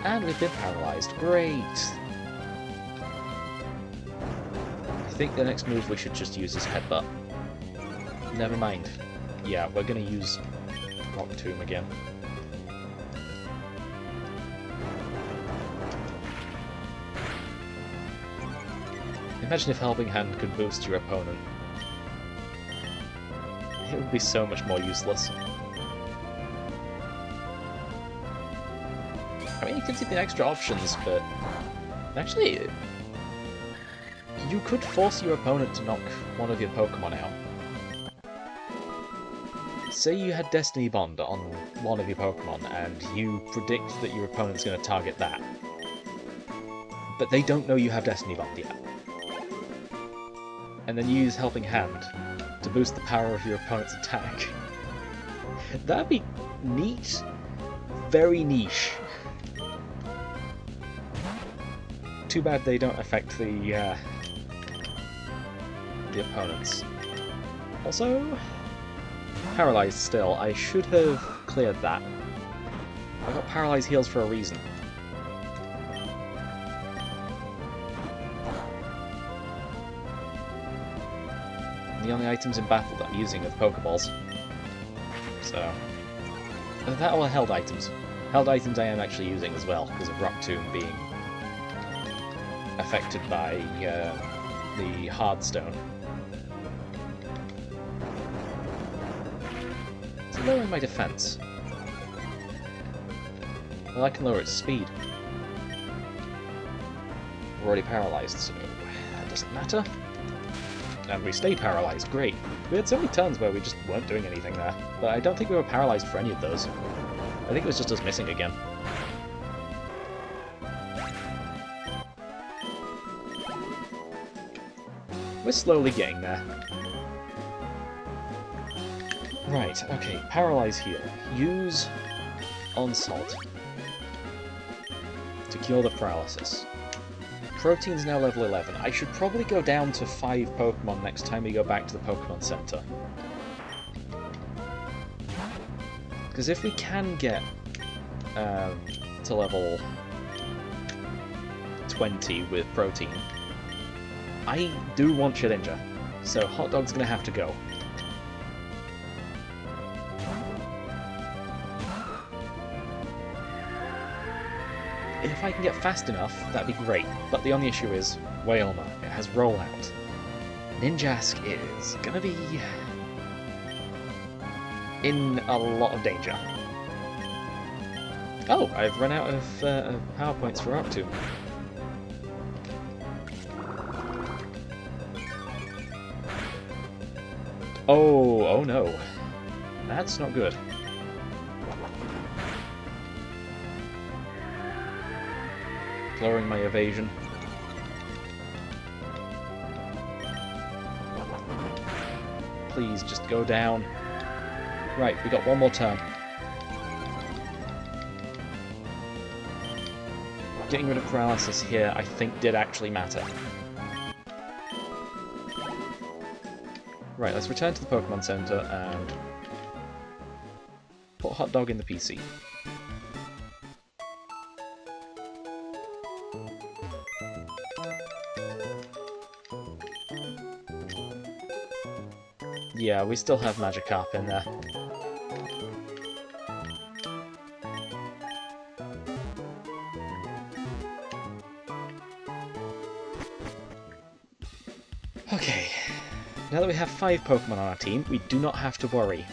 And we've been paralysed. Great! I think the next move we should just use is Headbutt. Never mind. Yeah, we're gonna use Rock Tomb again. Imagine if Helping Hand could boost your opponent. It would be so much more useless. you can see the extra options, but actually, you could force your opponent to knock one of your Pokemon out. Say you had Destiny Bond on one of your Pokemon, and you predict that your opponent's going to target that. But they don't know you have Destiny Bond yet. And then you use Helping Hand to boost the power of your opponent's attack. That'd be neat. Very niche. Too bad they don't affect the opponents. Also, paralyzed still. I should have cleared that. I got paralyzed heals for a reason. The only items in battle that I'm using are the Pokeballs. So, that or held items. Held items I am actually using as well, because of Rock Tomb being affected by the Hard Stone. It's lowering my defense. Well, I can lower its speed. We're already paralyzed, so that doesn't matter. And we stay paralyzed, great. We had so many turns where we just weren't doing anything there, but I don't think we were paralyzed for any of those. I think it was just us missing again. We're slowly getting there. Right, okay, Paralyze Heal. Use Onslaught to cure the paralysis. Protein's now level 11. I should probably go down to 5 Pokemon next time we go back to the Pokemon Center. Because if we can get to level 20 with Protein, I do want Shedinja, so Hot Dog's gonna have to go. If I can get fast enough, that'd be great, but the only issue is Wailmer. It has Rollout. Ninjask is gonna be in a lot of danger. Oh, I've run out of power points for Rock Tomb. Oh no. That's not good. Lowering my evasion. Please, just go down. Right, we got one more turn. Getting rid of paralysis here, I think, did actually matter. Right, let's return to the Pokemon Center and put Hot Dog in the PC. Yeah, we still have Magikarp in there. Okay, now that we have 5 Pokemon on our team, we do not have to worry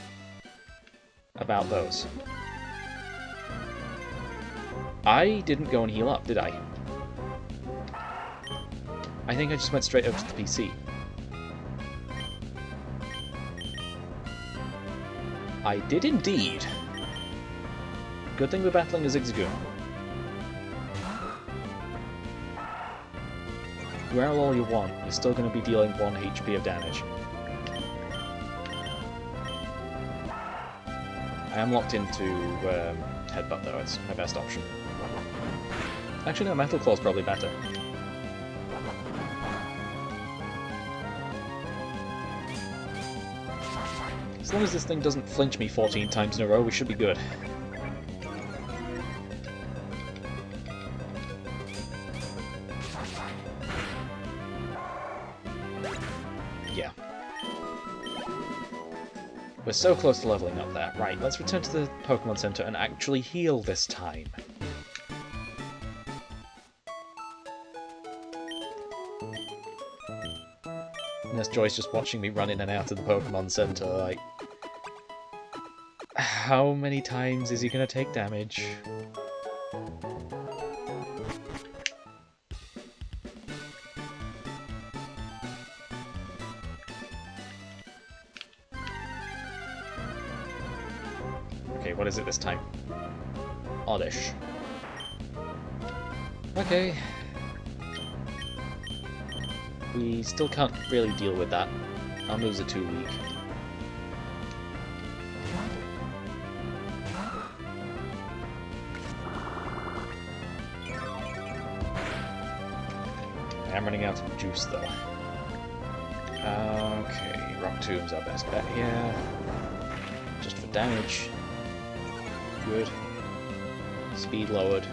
about those. I didn't go and heal up, did I? I think I just went straight over to the PC. I did indeed. Good thing we're battling a Zigzagoon. Growl all you want, you're still going to be dealing 1 HP of damage. I am locked into Headbutt though, it's my best option. Actually no, Metal Claw's probably better. As long as this thing doesn't flinch me 14 times in a row, we should be good. Yeah. We're so close to leveling up there. Right, let's return to the Pokemon Center and actually heal this time. Nurse Joy's just watching me run in and out of the Pokemon Center, like... How many times is he gonna take damage? Okay, what is it this time? Oddish. Okay. We still can't really deal with that. Our moves are too weak. I am running out of juice though. Okay, Rock Tomb's our best bet here. Just for damage. Good. Speed lowered.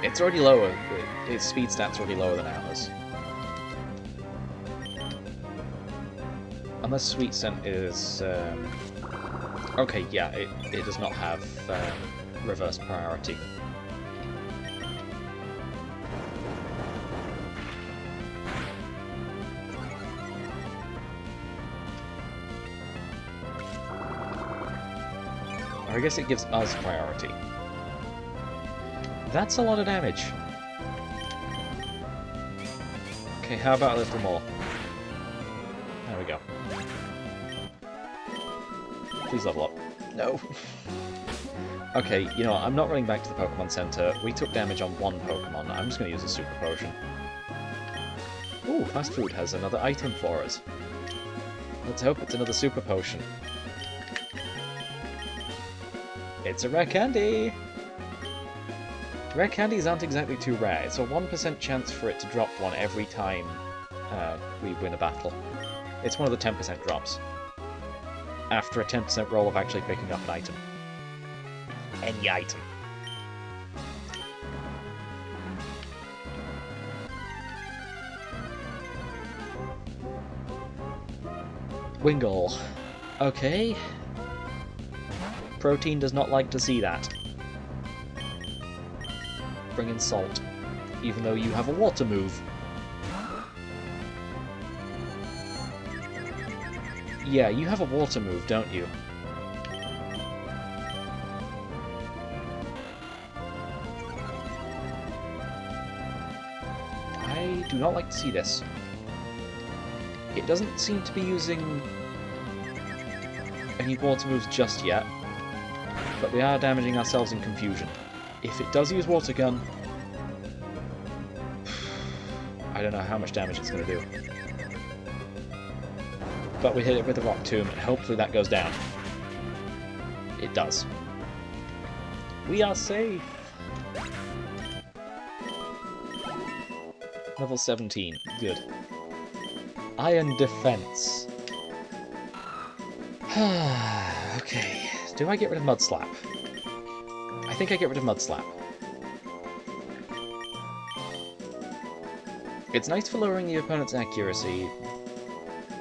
It's already lower. Its speed stat's already lower than ours. Unless Sweet Scent is... okay, yeah, it does not have reverse priority. Or I guess it gives us priority. That's a lot of damage. Okay, how about a little more? There we go. Please level up. No. Okay, you know what, I'm not running back to the Pokemon Center. We took damage on one Pokemon. I'm just going to use a Super Potion. Ooh, Fast Food has another item for us. Let's hope it's another Super Potion. It's a rare candy! Rare candies aren't exactly too rare. It's a 1% chance for it to drop one every time we win a battle. It's one of the 10% drops. After a 10% roll of actually picking up an item. Any item. Wingull. Okay. Protein does not like to see that. Bring in Salt, even though you have a water move. Yeah, you have a water move, don't you? I do not like to see this. It doesn't seem to be using any water moves just yet, but we are damaging ourselves in confusion. If it does use Water Gun, I don't know how much damage it's going to do. But we hit it with a Rock Tomb, and hopefully that goes down. It does. We are safe! Level 17. Good. Iron Defense. Okay. Do I get rid of Mud Slap? I think I get rid of Mud Slap. It's nice for lowering the opponent's accuracy,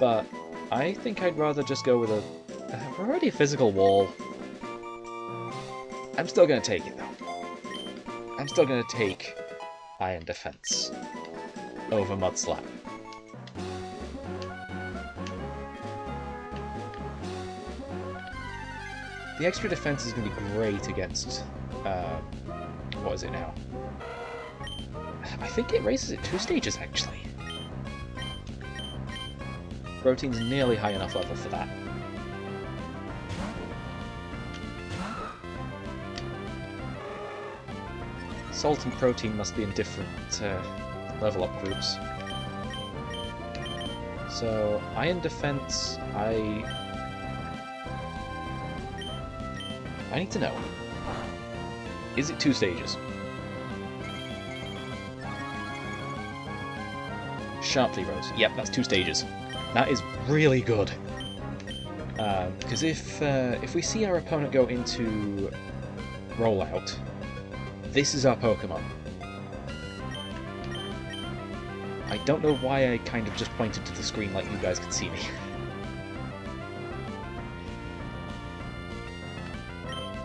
but I think I'd rather just go with we're already a physical wall. I'm still going to take it, though. I'm still going to take Iron Defense over Mud Slap. The extra defense is going to be great against, what is it now? I think it raises it 2 stages, actually. Protein's nearly high enough level for that. Salt and Protein must be in different level up groups. So, Iron Defense, I need to know. Is it 2 stages? Sharply Rose. Yep, that's 2 stages. That is really good. Because if we see our opponent go into Rollout, this is our Pokemon. I don't know why I kind of just pointed to the screen like you guys could see me.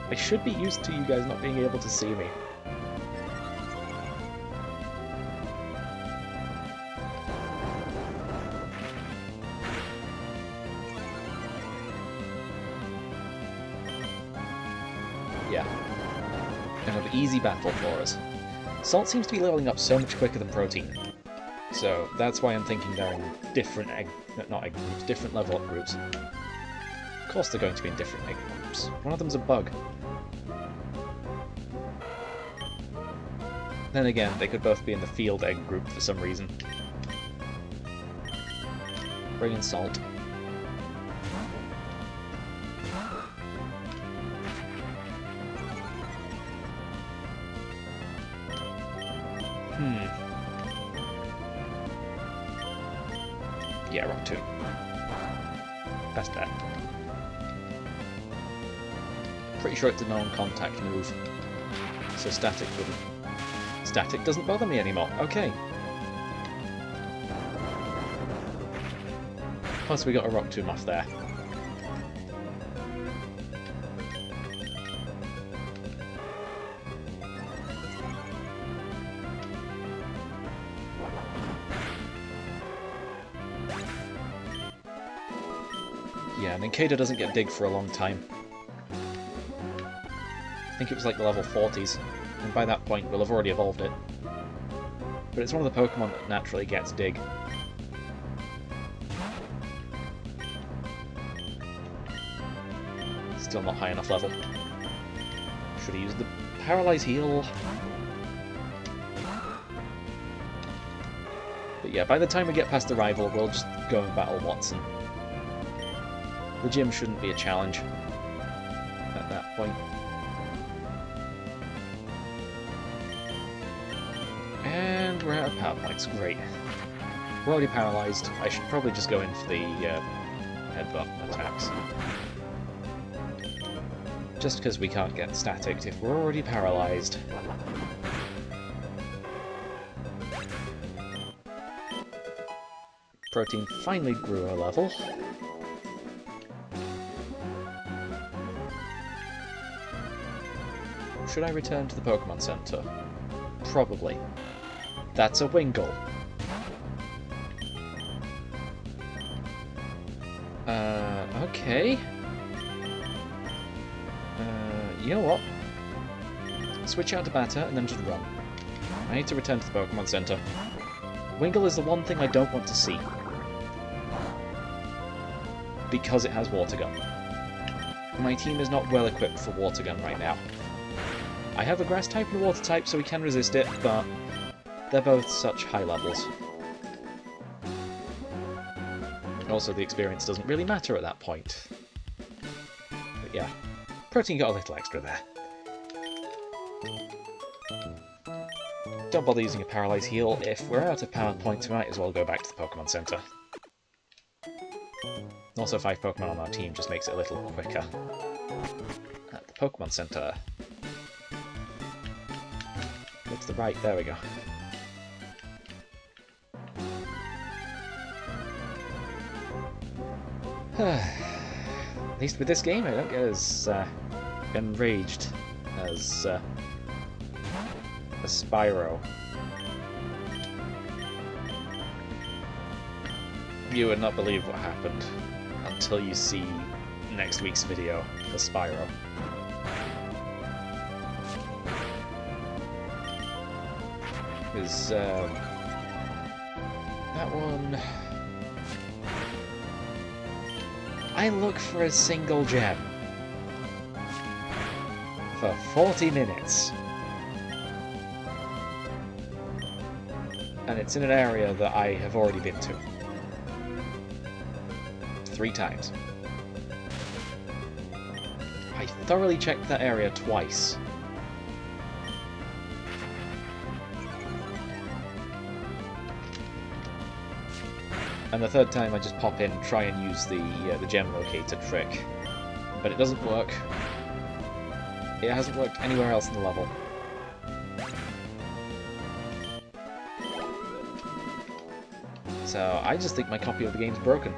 I should be used to you guys not being able to see me. Yeah. Kind of easy battle for us. Salt seems to be leveling up so much quicker than Protein. So that's why I'm thinking they're in different not egg groups, different level up groups. course they're going to be in different egg groups. One of them's a bug. Then again, they could both be in the field egg group for some reason. Bring in salt. Yeah, rock 2. Best bet. Pretty sure it's a non-contact move, so static wouldn't. Static doesn't bother me anymore. Okay. Plus we got a rock tomb off there. Yeah, and Ninkada doesn't get dig for a long time. I think it was like the level 40s, and by that point we'll have already evolved it. But it's one of the Pokemon that naturally gets dig. Still not high enough level. Should have used the Paralyze Heal. But yeah, by the time we get past the rival, we'll just go and battle Watson. The gym shouldn't be a challenge at that point. And we're out of power points. Great. We're already paralysed. I should probably just go in for the headbutt attacks. Just because we can't get staticked if we're already paralysed. Protein finally grew a level. Should I return to the Pokemon Center? Probably. That's a Wingull. Okay. You know what? Switch out to Batter and then just run. I need to return to the Pokemon Center. Wingull is the one thing I don't want to see. Because it has Water Gun. My team is not well equipped for Water Gun right now. I have a Grass type and a Water type, so we can resist it, but they're both such high levels. Also, the experience doesn't really matter at that point. But yeah, Protein got a little extra there. Don't bother using a Paralyze Heal. If we're out of power points, we might as well go back to the Pokemon Center. Also, 5 Pokemon on our team just makes it a little quicker. At the Pokemon Center. Look to the right, there we go. At least with this game, I don't get as enraged as Spyro. You would not believe what happened until you see next week's video for Spyro. Because that one... I look for a single gem for 40 minutes. And it's in an area that I have already been to. 3 times. I thoroughly checked that area twice. And the 3rd time I just pop in and try and use the gem locator trick. But it doesn't work. It hasn't worked anywhere else in the level. So I just think my copy of the game's broken.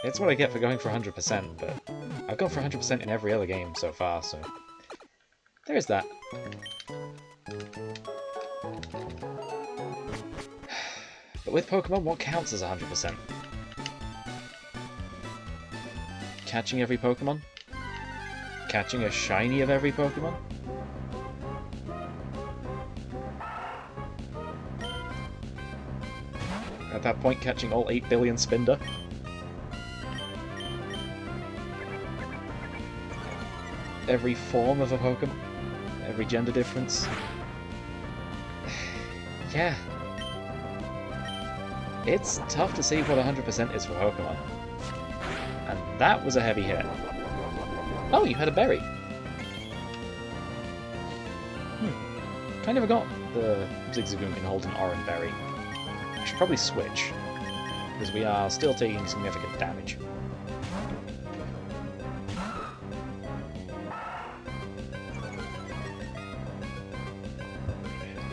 It's what I get for going for 100%, but I've gone for 100% in every other game so far, so... There's that. But with Pokemon, what counts as 100%? Catching every Pokemon? Catching a shiny of every Pokemon? that point catching all 8 billion Spinder. Every form of a Pokemon. Every gender difference. Yeah. It's tough to see what 100% is for Pokemon. And that was a heavy hit. Oh, you had a berry. Kind of forgot the Zigzagoon can hold an orange berry. I should probably switch, because we are still taking significant damage.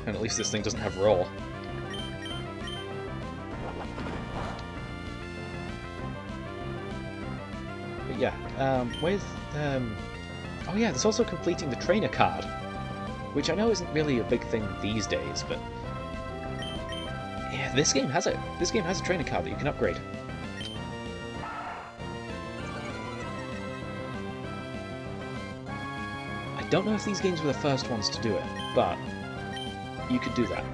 And at least this thing doesn't have roar. But yeah, oh yeah, there's also completing the trainer card, which I know isn't really a big thing these days, but yeah, this game has it. This game has a trainer card that you can upgrade. I don't know if these games were the first ones to do it, but you could do that.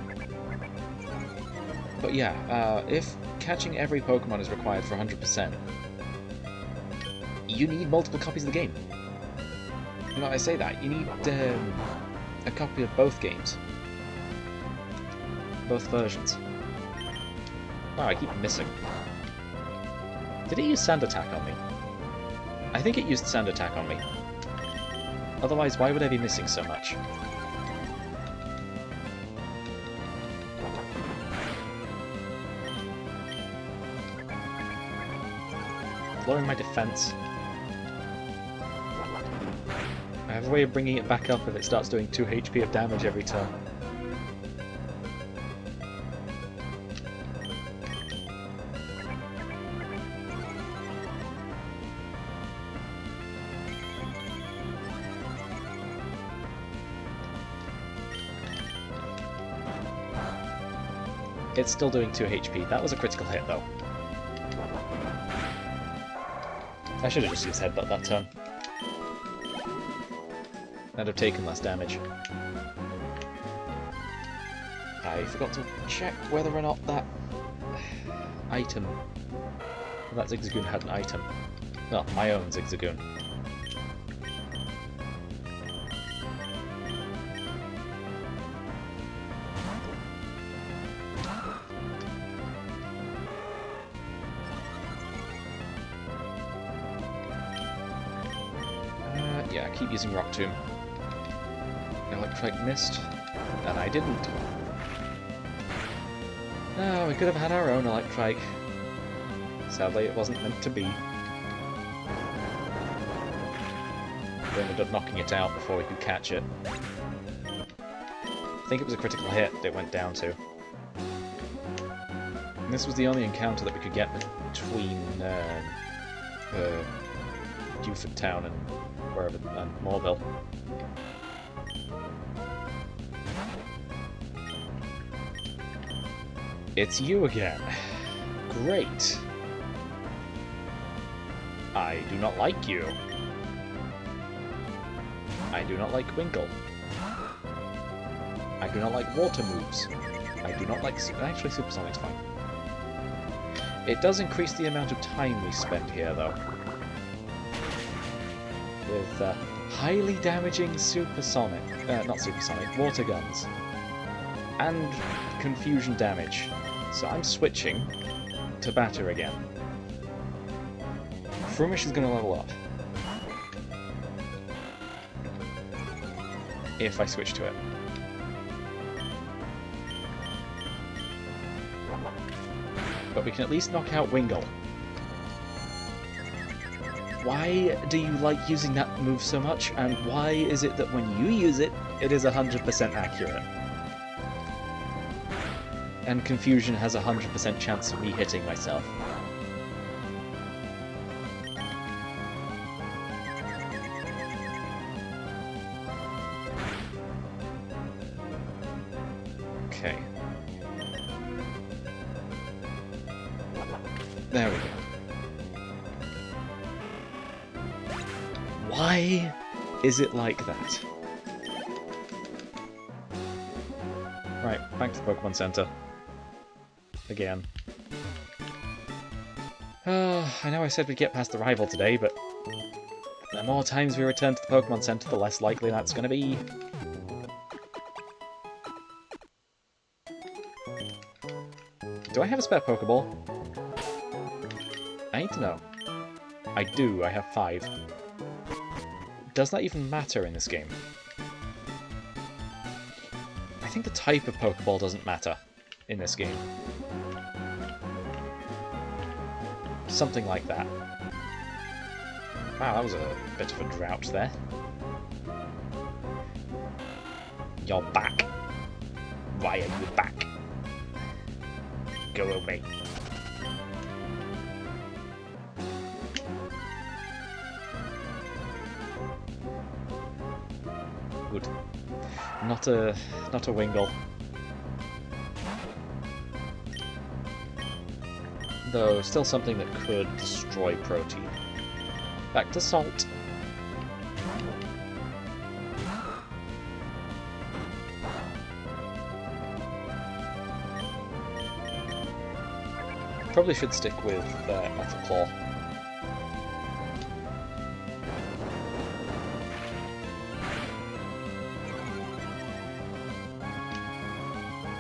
But yeah, if catching every Pokemon is required for 100%, you need multiple copies of the game. You know, I say that, you need a copy of both games. Both versions. Wow, I keep missing. Did it use Sand Attack on me? I think it used Sand Attack on me. Otherwise, why would I be missing so much? Lowering my defense. I have a way of bringing it back up if it starts doing 2 HP of damage every turn. It's still doing 2 HP. That was a critical hit, though. I should have just used Headbutt that turn. I'd have taken less damage. I forgot to check whether or not that item... that Zigzagoon had an item. Well, my own Zigzagoon. Yeah, keep using Rock Tomb. Electric Mist, and I didn't. No, we could have had our own Electrike. Sadly, it wasn't meant to be. We ended up knocking it out before we could catch it. I think it was a critical hit that it went down to. And this was the only encounter that we could get between Dewford Town and wherever, and Mauville. It's you again. Great. I do not like you. I do not like Winkle. I do not like water moves. I do not like... Actually, Supersonic's fine. It does increase the amount of time we spend here, though. With highly damaging supersonic... not supersonic, water guns. And confusion damage. So I'm switching to Batter again. Frumish is going to level up. If I switch to it. But we can at least knock out Wingull. Why do you like using that move so much, and why is it that when you use it, it is 100% accurate? And Confusion has a 100% chance of me hitting myself. Okay. There we go. Why is it like that? Right, back to the Pokemon Center. Again. I know I said we'd get past the rival today, but the more times we return to the Pokemon Center, the less likely that's going to be. Do I have a spare Pokeball? I need to know. I do, I have 5. Does that even matter in this game? I think the type of Pokeball doesn't matter in this game. Something like that. Wow, that was a bit of a drought there. You're back. Why are you back? Go away. Good. Not a Wingull. Though still something that could destroy Protein. Back to Salt. Probably should stick with Metal Claw.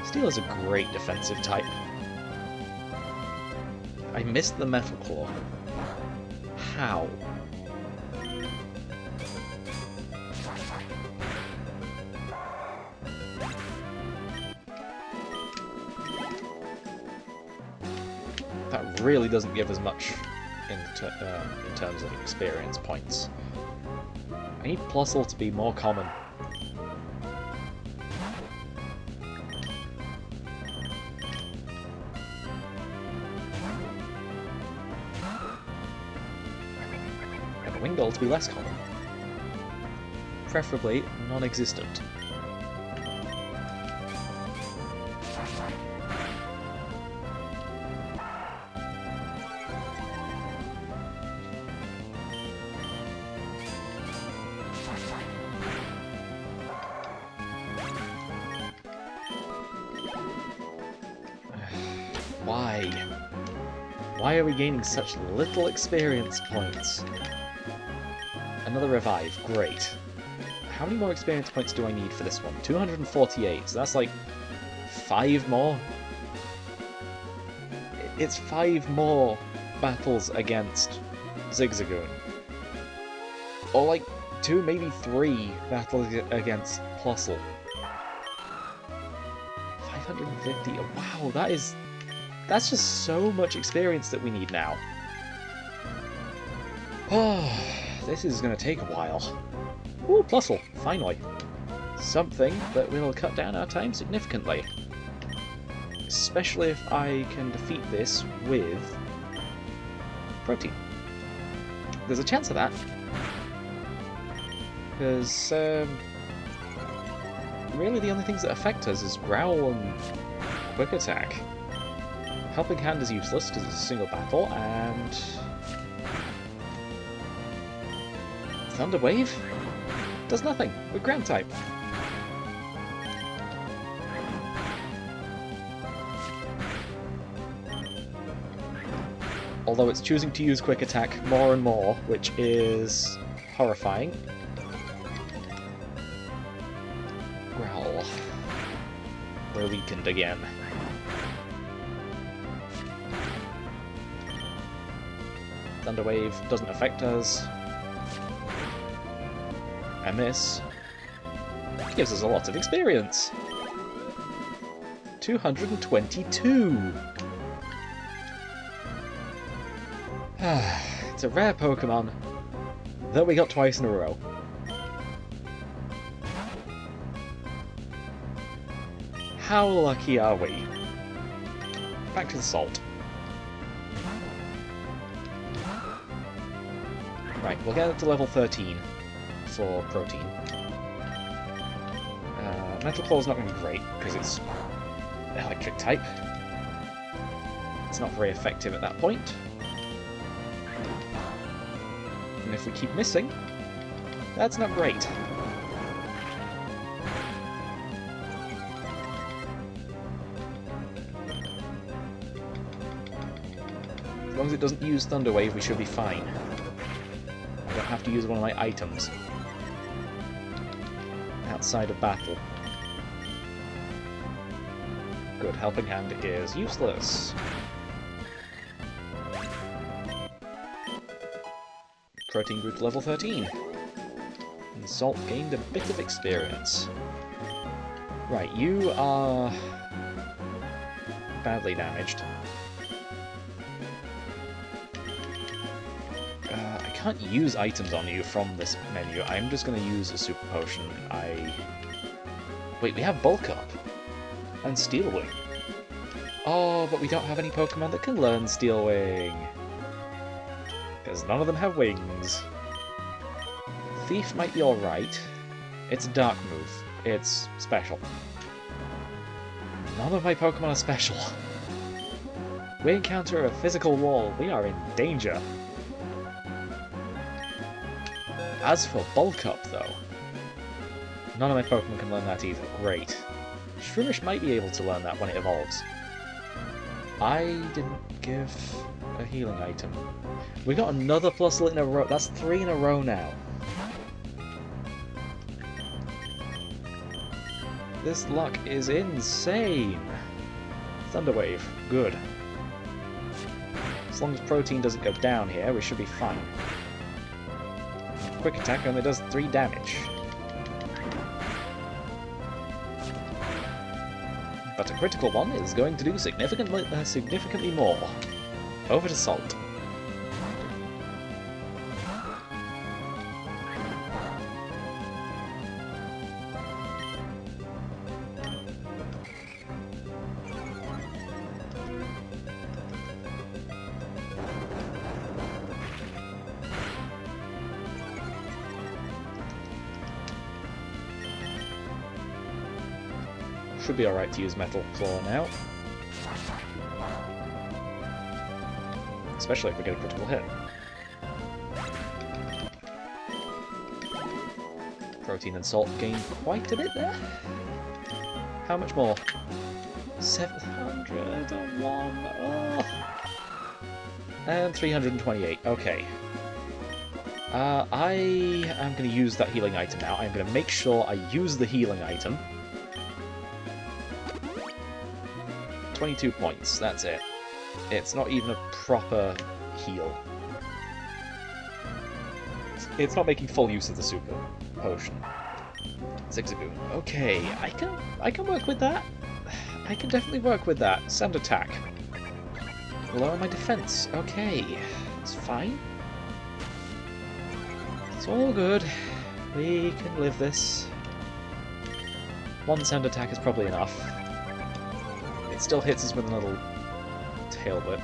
Steel is a great defensive type. I missed the Metal Claw. How? That really doesn't give us much in terms of experience points. I need Plusle to be more common. And Wingull to be less common. Preferably non-existent. Why? Why are we gaining such little experience points? Another revive, great. How many more experience points do I need for this one? 248, so that's like 5 more? It's 5 more battles against Zigzagoon. Or like 2, maybe 3 battles against Plusle. 550, wow, that's just so much experience that we need now. Oh, this is going to take a while. Ooh, Plusle, finally. Something that will cut down our time significantly. Especially if I can defeat this with Protein. There's a chance of that. Because, really the only things that affect us is Growl and Quick Attack. Helping Hand is useless because it's a single battle, and Thunder Wave does nothing with Ground type. Although it's choosing to use Quick Attack more and more, which is horrifying. Growl. We're weakened again. Thunder Wave doesn't affect us. A miss. Gives us a lot of experience. 222! It's a rare Pokemon that we got twice in a row. How lucky are we? Back to the Salt. Right, we'll get it to level 13 for Protein. Metal Claw's not going to be great, because it's electric type. It's not very effective at that point. And if we keep missing, that's not great. As long long as it doesn't use Thunder Wave, we should be fine. I don't have to use one of my items outside of battle. Good, Helping Hand is useless. Protein grew to level 13. And Salt gained a bit of experience. Right, you are badly damaged. I can't use items on you from this menu. I'm just going to use a Super Potion. Wait, we have Bulk Up and Steel Wing. Oh, but we don't have any Pokemon that can learn Steel Wing. Because none of them have wings. Thief might be alright. It's a dark move. It's special. None of my Pokemon are special. We encounter a physical wall. We are in danger. As for Bulk Up, though, none of my Pokemon can learn that either. Great. Shroomish might be able to learn that when it evolves. I didn't give a healing item. We got another Plusle in a row. That's 3 in a row now. This luck is insane. Thunder Wave. Good. As long as Protein doesn't go down here, we should be fine. Quick Attack only does 3 damage. But a critical one is going to do significantly more. Over to Salt. Should be alright to use Metal Claw now. Especially if we get a critical hit. Protein and Salt gain quite a bit there. How much more? 701. Oh. And 328. Okay. I am going to use that healing item now. I'm going to make sure I use the healing item. 22 points, that's it. It's not even a proper heal. It's not making full use of the Super Potion. Zigzagoon. Okay, I can work with that. I can definitely work with that. Sand Attack. Lower my defense. Okay, it's fine. It's all good. We can live this. 1 Sand Attack is probably enough. It still hits us with another Tail Whip.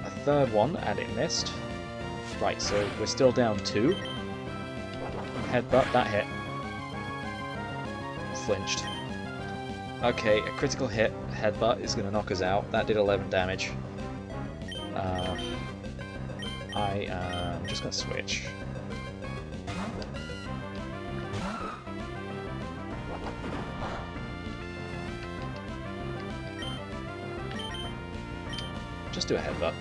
A third one, and it missed. Right, so we're still down 2. Headbutt, that hit. Flinched. Okay, a critical hit. Headbutt is going to knock us out. That did 11 damage. I am just going to switch. Just do a headbutt.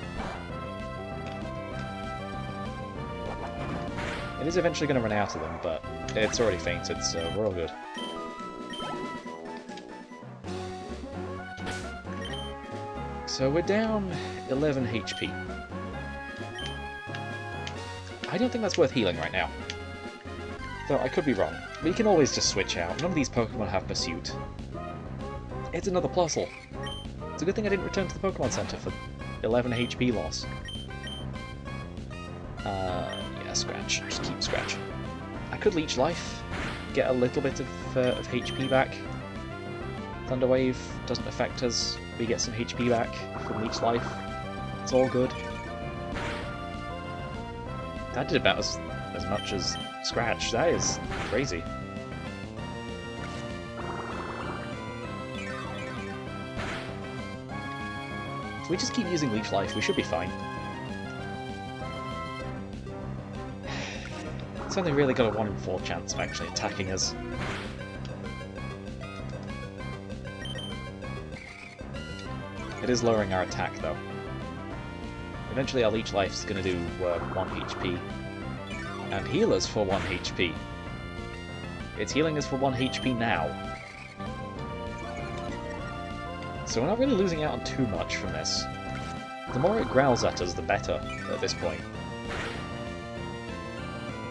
It is eventually going to run out of them, but it's already fainted, so we're all good. So we're down 11 HP. I don't think that's worth healing right now. Though I could be wrong. We can always just switch out. None of these Pokemon have Pursuit. It's another Plusle. It's a good thing I didn't return to the Pokemon Center for 11 HP loss. Yeah, Scratch. Just keep Scratch. I could Leech Life, get a little bit of HP back. Thunder Wave doesn't affect us. We get some HP back from Leech Life. It's all good. That did about as much as Scratch. That is crazy. If we just keep using Leech Life, we should be fine. It's only really got a 1 in 4 chance of actually attacking us. It is lowering our attack, though. Eventually our leech life is going to do 1 HP. And heal us for 1 HP. It's healing us for 1 HP now. So we're not really losing out on too much from this. The more it growls at us, the better at this point.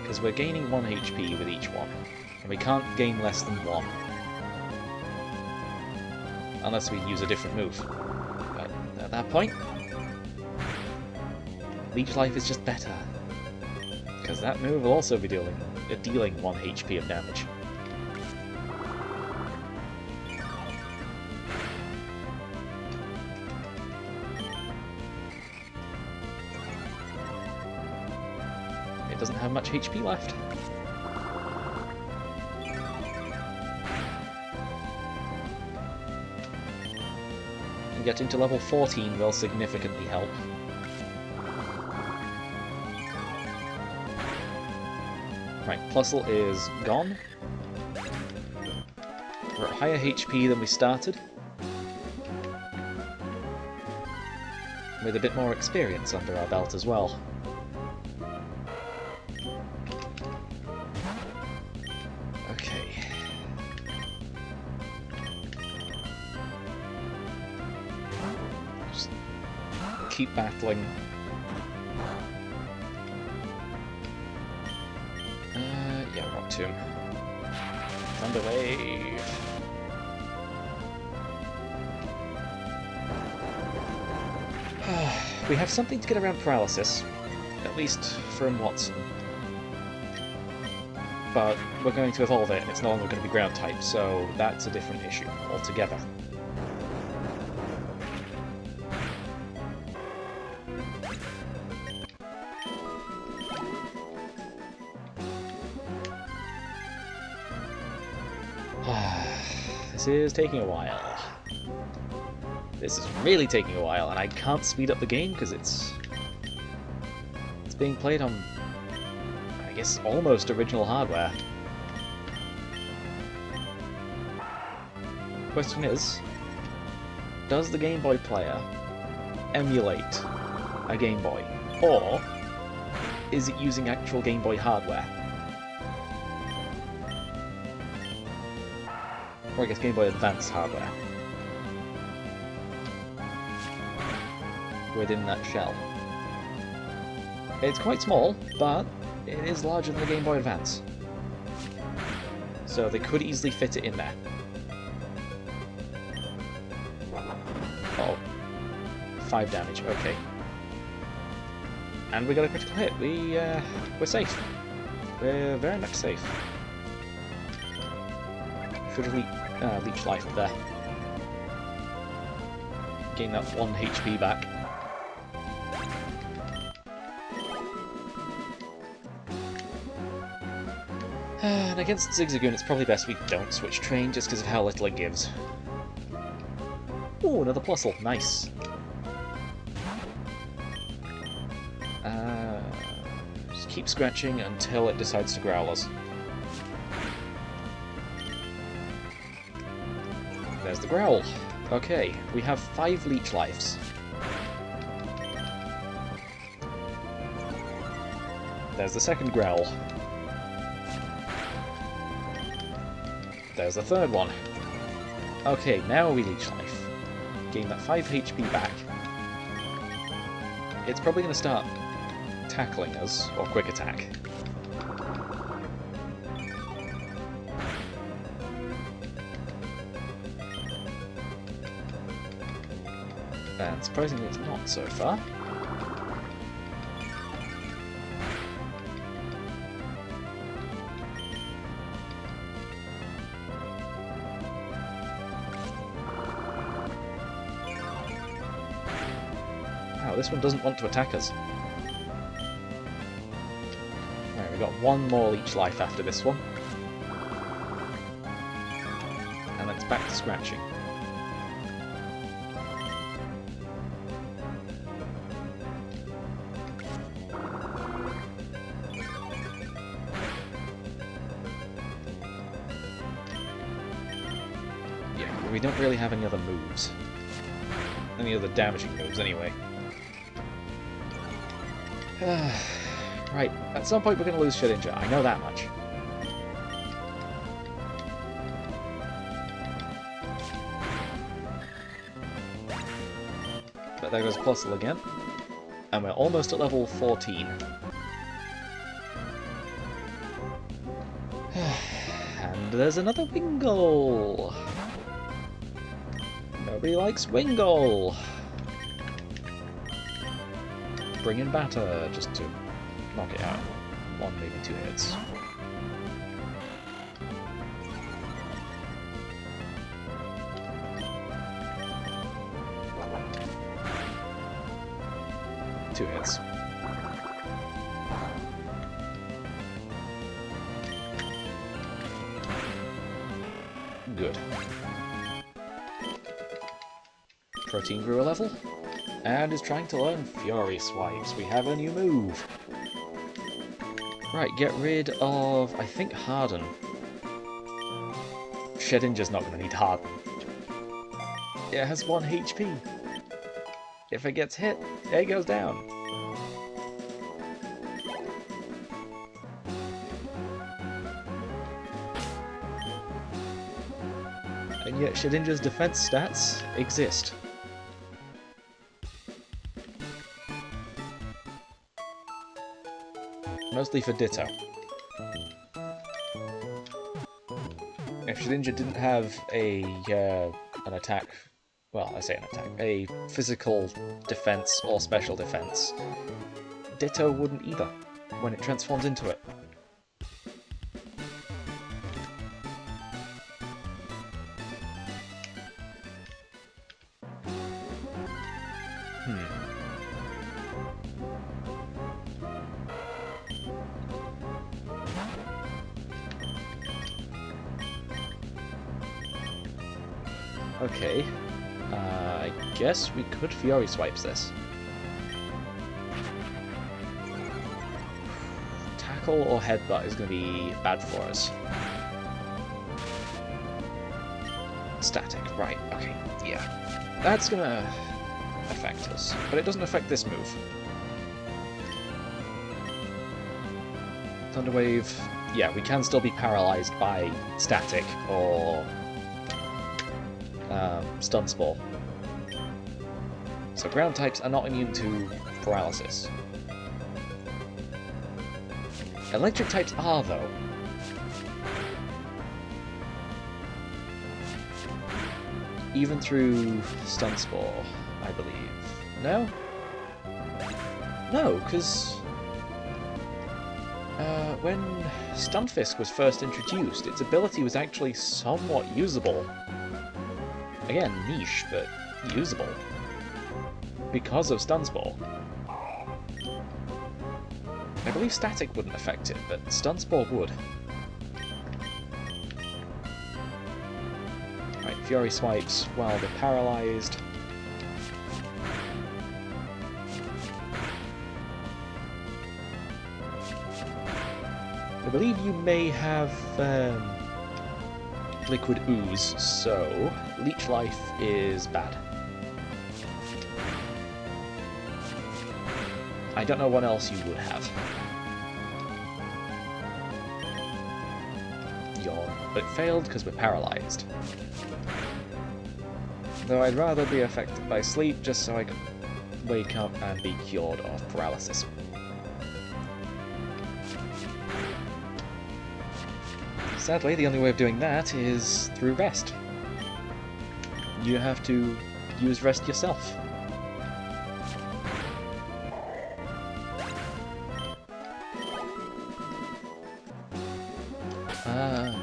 Because we're gaining 1 HP with each one. And we can't gain less than 1. Unless we use a different move. But at that point, leech life is just better. Because that move will also be dealing 1 HP of damage. It doesn't have much HP left. And getting to level 14 will significantly help. Right, Plusle is gone. We're at higher HP than we started. With a bit more experience under our belt as well. Okay. Just keep battling. Yeah, Rock Tomb. Thunder Wave. We have something to get around paralysis, at least from Watson. But we're going to evolve it, and it's no longer going to be ground type, so that's a different issue altogether. This is taking a while. This is really taking a while, and I can't speed up the game because it's being played on, I guess, almost original hardware. Question is, does the Game Boy player emulate a Game Boy, or is it using actual Game Boy hardware? Or I guess Game Boy Advance hardware. Within that shell. It's quite small, but it is larger than the Game Boy Advance. So they could easily fit it in there. Oh. 5 damage, okay. And we got a critical hit. We're safe. We're very much safe. Should have leech life up there. Gain that 1 HP back. And against Zigzagoon, it's probably best we don't switch train just because of how little it gives. Ooh, another Plusle. Nice. Just keep scratching until it decides to growl us. There's the growl. Okay, we have 5 leech lives. There's the second growl. There's the third one. Okay, now we leech life. Gain that 5 HP back. It's probably going to start tackling us, or quick attack. And surprisingly it's not so far. Wow, this one doesn't want to attack us. Right, we've got 1 more leech life after this one. And then it's back to scratching. We don't really have any other moves. any other damaging moves anyway. Right, at some point we're going to lose Shedinja, I know that much. But there goes Plusle again. And we're almost at level 14. And there's another Wingull! Nobody likes Wingull! Bring in Batter, just to knock it out. 1, maybe 2 hits. Two hits. Good. Protein grew a level, and is trying to learn Fury Swipes. We have a new move. Right, get rid of, I think, Harden. Shedinja's not going to need Harden. It has 1 HP. If it gets hit, it goes down. And yet Shedinja's defense stats exist. Mostly for Ditto. If Shedinja didn't have an attack, well, I say an attack, a physical defense or special defense, Ditto wouldn't either when it transforms into it. Okay, I guess we could Fury Swipes this. Tackle or Headbutt is going to be bad for us. Static, right, okay, yeah. That's going to affect us, but it doesn't affect this move. Thunder Wave, yeah, we can still be paralyzed by Static or Stun Spore. So ground types are not immune to paralysis. Electric types are, though. Even through Stun Spore, I believe. No? No, because when Stunfisk was first introduced, its ability was actually somewhat usable. Again, niche, but usable. Because of Stun Spore. I believe Static wouldn't affect it, but Stun Spore would. Right, Fury Swipes while they're paralyzed. I believe you may have Liquid Ooze, so Leech Life is bad. I don't know what else you would have. Yawn. But it failed because we're paralyzed. Though I'd rather be affected by sleep just so I can wake up and be cured of paralysis. Sadly, the only way of doing that is through rest. You have to use rest yourself.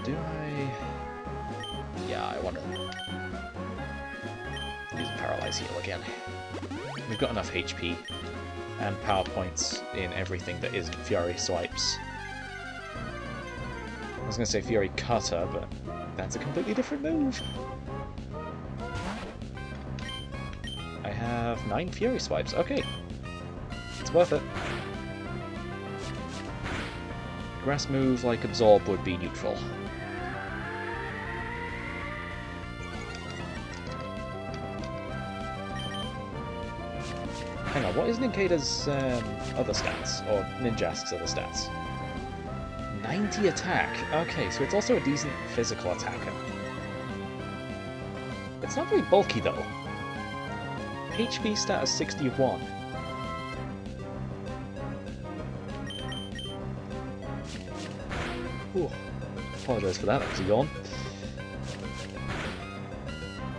Do I... Yeah, I wonder. Use Paralyze Heal again. We've got enough HP and power points in everything that isn't Fury Swipes. I was going to say Fury Cutter, but that's a completely different move. I have 9 Fury Swipes. Okay. It's worth it. Grass move like Absorb would be neutral. what is Ninjaska's other stats? Or Ninjask's other stats? 90 attack. Okay, so it's also a decent physical attacker. It's not very bulky though. HP stat is 61. Ooh, apologise for that, that was a yawn.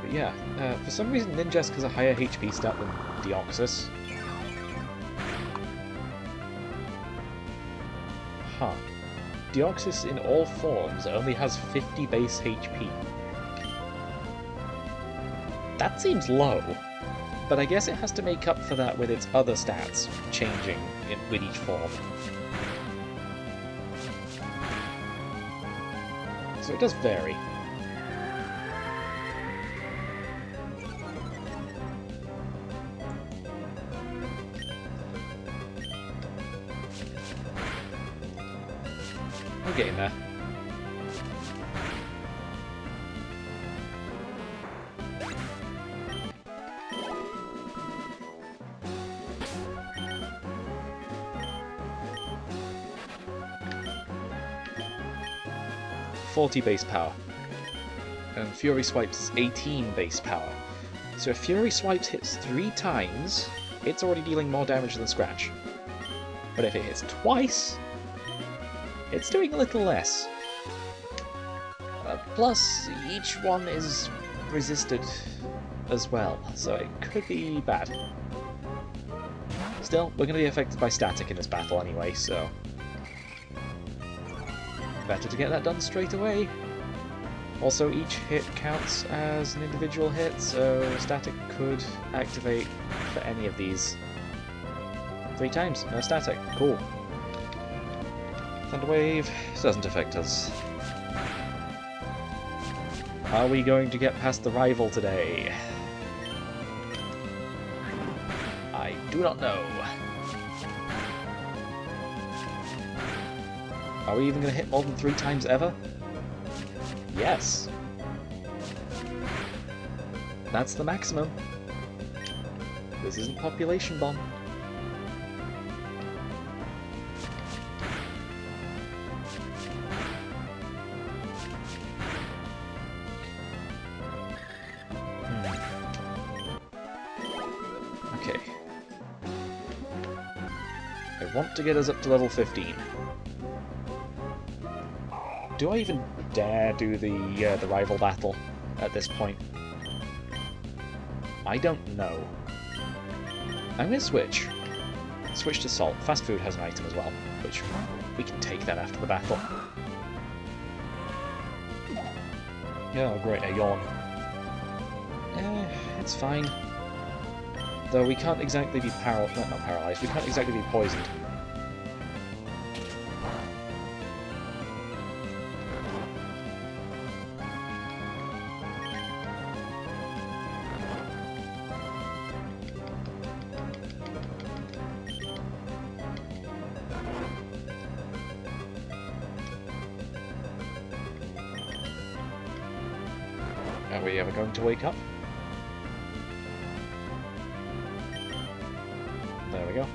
But yeah, for some reason Ninjask has a higher HP stat than Deoxys. Huh. Deoxys in all forms only has 50 base HP. That seems low, but I guess it has to make up for that with its other stats changing with each form. So it does vary. We're getting there. .40 base power, and Fury Swipes is 18 base power. So if Fury Swipes hits 3 times, it's already dealing more damage than Scratch. But if it hits twice, it's doing a little less. Plus, each one is resisted as well, so it could be bad. Still, we're going to be affected by static in this battle anyway, so better to get that done straight away. Also, each hit counts as an individual hit, so static could activate for any of these. 3 times, no static, cool. Thunder Wave doesn't affect us. Are we going to get past the rival today? I do not know. Are we even going to hit more than 3 times ever? Yes. That's the maximum. This isn't Population Bomb. Okay. I want to get us up to level 15. Do I even dare do the rival battle at this point? I don't know. I'm going to switch. Switch to Salt. Fast Food has an item as well, which we can take that after the battle. Oh great, a yawn. It's fine. Though we can't exactly be not paralyzed, we can't exactly be poisoned. Are we ever going to wake up? There we go.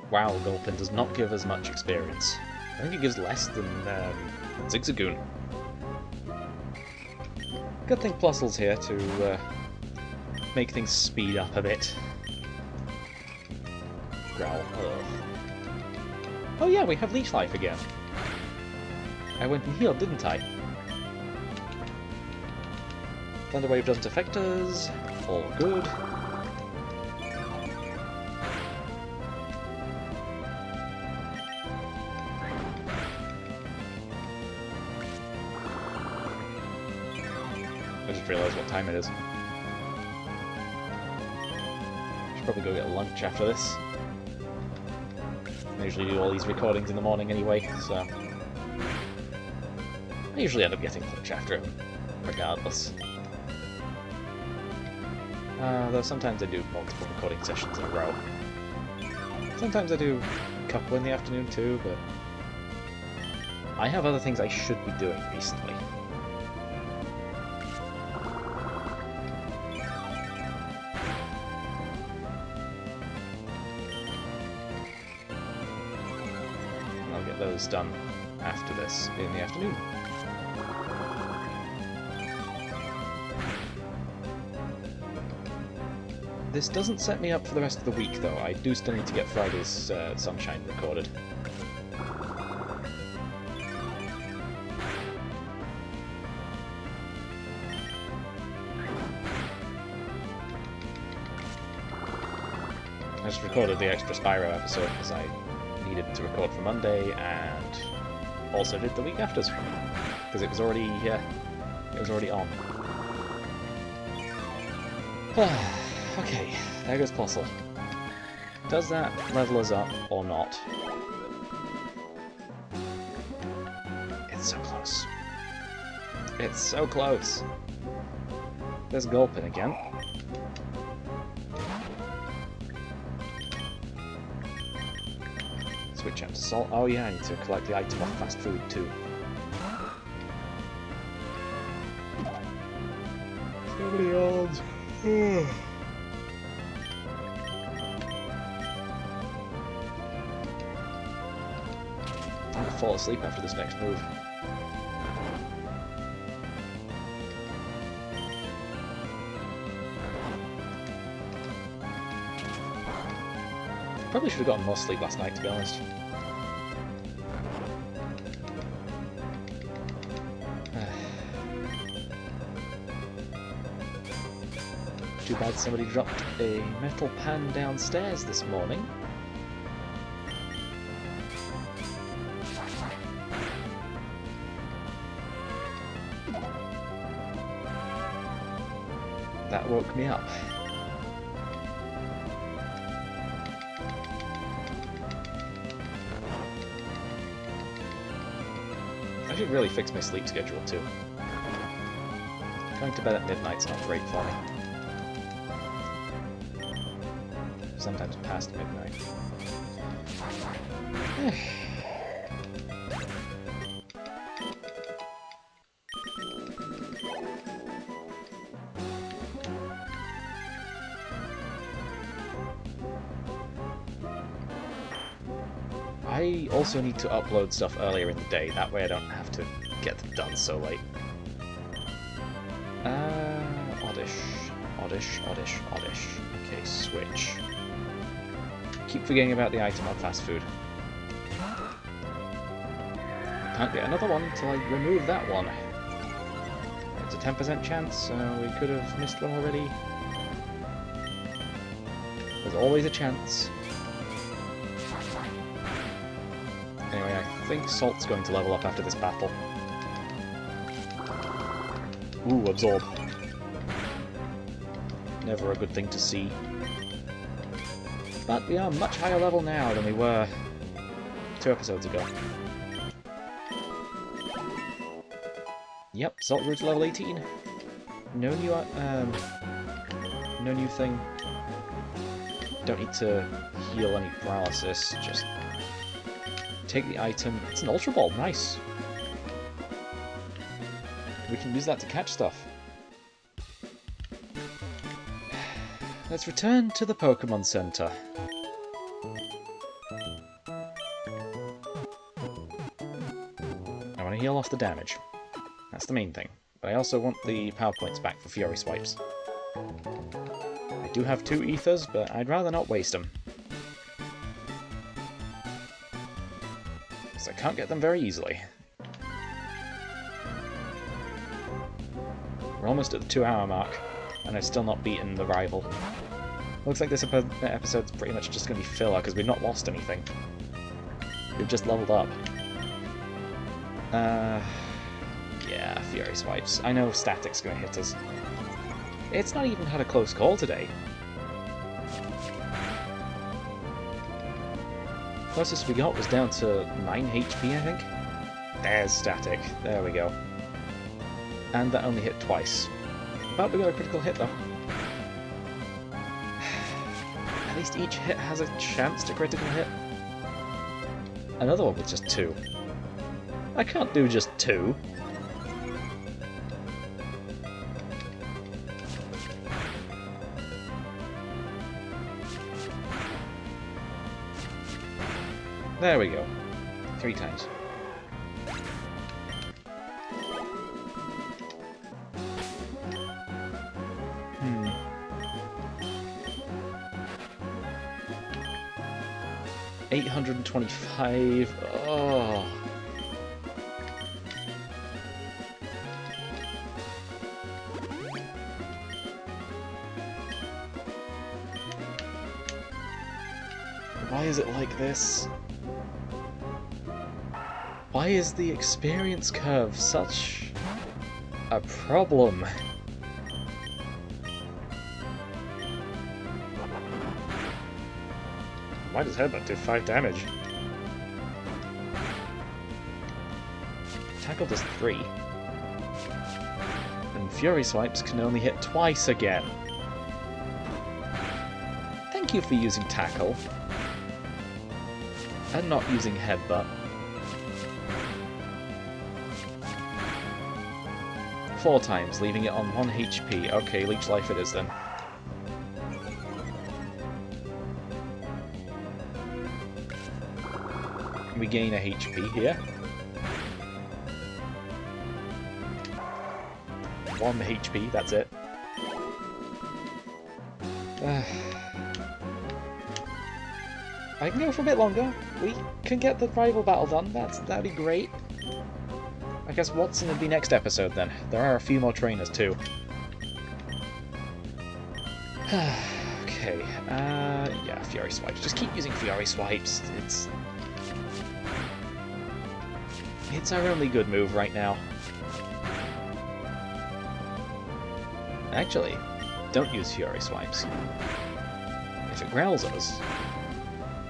Wow, Gulpin does not give us much experience. I think it gives less than Zigzagoon. Good thing Plusle's here to make things speed up a bit. Growl. Ugh. Oh yeah, we have Leech Life again. I went and healed, didn't I? Thunder Wave doesn't affect us. All good. I just realised what time it is. Should probably go get lunch after this. I usually do all these recordings in the morning anyway, so I usually end up getting lunch after them, regardless. Though sometimes I do multiple recording sessions in a row. Sometimes I do a couple in the afternoon too, but I have other things I should be doing recently. I'll get those done after this in the afternoon. This doesn't set me up for the rest of the week, though. I do still need to get Friday's Sunshine recorded. I just recorded the extra Spyro episode because I needed to record for Monday, and also did the week after's because it was already on. Okay, there goes Postle. Does that level us up or not? It's so close. It's so close. There's Gulpin again. Switch out to Salt. Oh yeah, I need to collect the item off fast food too. 70 odds. I'm gonna fall asleep after this next move. Probably should have gotten more sleep last night, to be honest. Too bad somebody dropped a metal pan downstairs this morning. That woke me up. I should really fix my sleep schedule too. Going to bed at midnight's not great for me. Sometimes past midnight. I also need to upload stuff earlier in the day, that way I don't have to get them done so late. Oddish. Okay, switch. Keep forgetting about the item on fast food. Can't get another one until I remove that one. It's a 10% chance, so we could have missed one already. There's always a chance. Anyway, I think Salt's going to level up after this battle. Ooh, absorb. Never a good thing to see. But we are much higher level now than we were 2 episodes ago. Yep, Salt Root's level 18. No new thing. Don't need to heal any paralysis, just take the item. It's an Ultra Ball, nice. We can use that to catch stuff. Let's return to the Pokémon Center. I want to heal off the damage. That's the main thing. But I also want the power points back for Fury Swipes. I do have 2 Ethers, but I'd rather not waste them. Because I can't get them very easily. We're almost at the 2-hour mark, and I've still not beaten the rival. Looks like this episode's pretty much just going to be filler, because we've not lost anything. We've just leveled up. Yeah, Fury Swipes. I know Static's going to hit us. It's not even had a close call today. Closest we got was down to 9 HP, I think. There's Static. There we go. And that only hit twice. But we got a critical hit, though. At least each hit has a chance to critical hit. Another one with just 2. I can't do just 2. There we go. 3 times. 825. Oh. Why is it like this? Why is the experience curve such a problem? Why does Headbutt do 5 damage? Tackle does 3. And Fury Swipes can only hit twice again. Thank you for using Tackle. And not using Headbutt. 4 times, leaving it on 1 HP. Okay, Leech Life it is then. We gain a HP here. 1 HP, that's it. I can go for a bit longer. We can get the rival battle done. That'd be great. I guess Watson would be next episode then. There are a few more trainers too. Okay. Yeah, Fury Swipes. Just keep using Fury Swipes. It's our only good move right now. Actually, don't use Fury Swipes. If it growls us,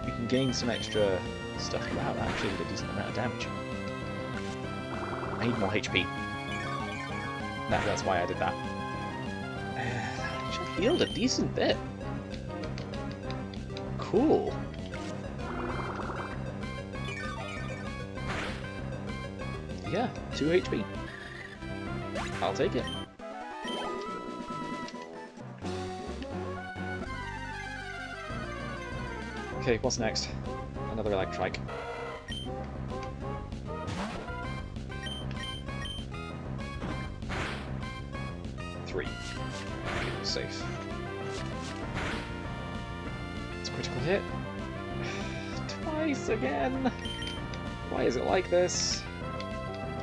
we can gain some extra stuff. Wow, that actually did a decent amount of damage. I need more HP. That's why I did that. That actually healed a decent bit. Cool. Yeah, 2 HP. I'll take it. Okay, what's next? Another Electrike. Three. Safe. It's a critical hit. Twice again! Why is it like this?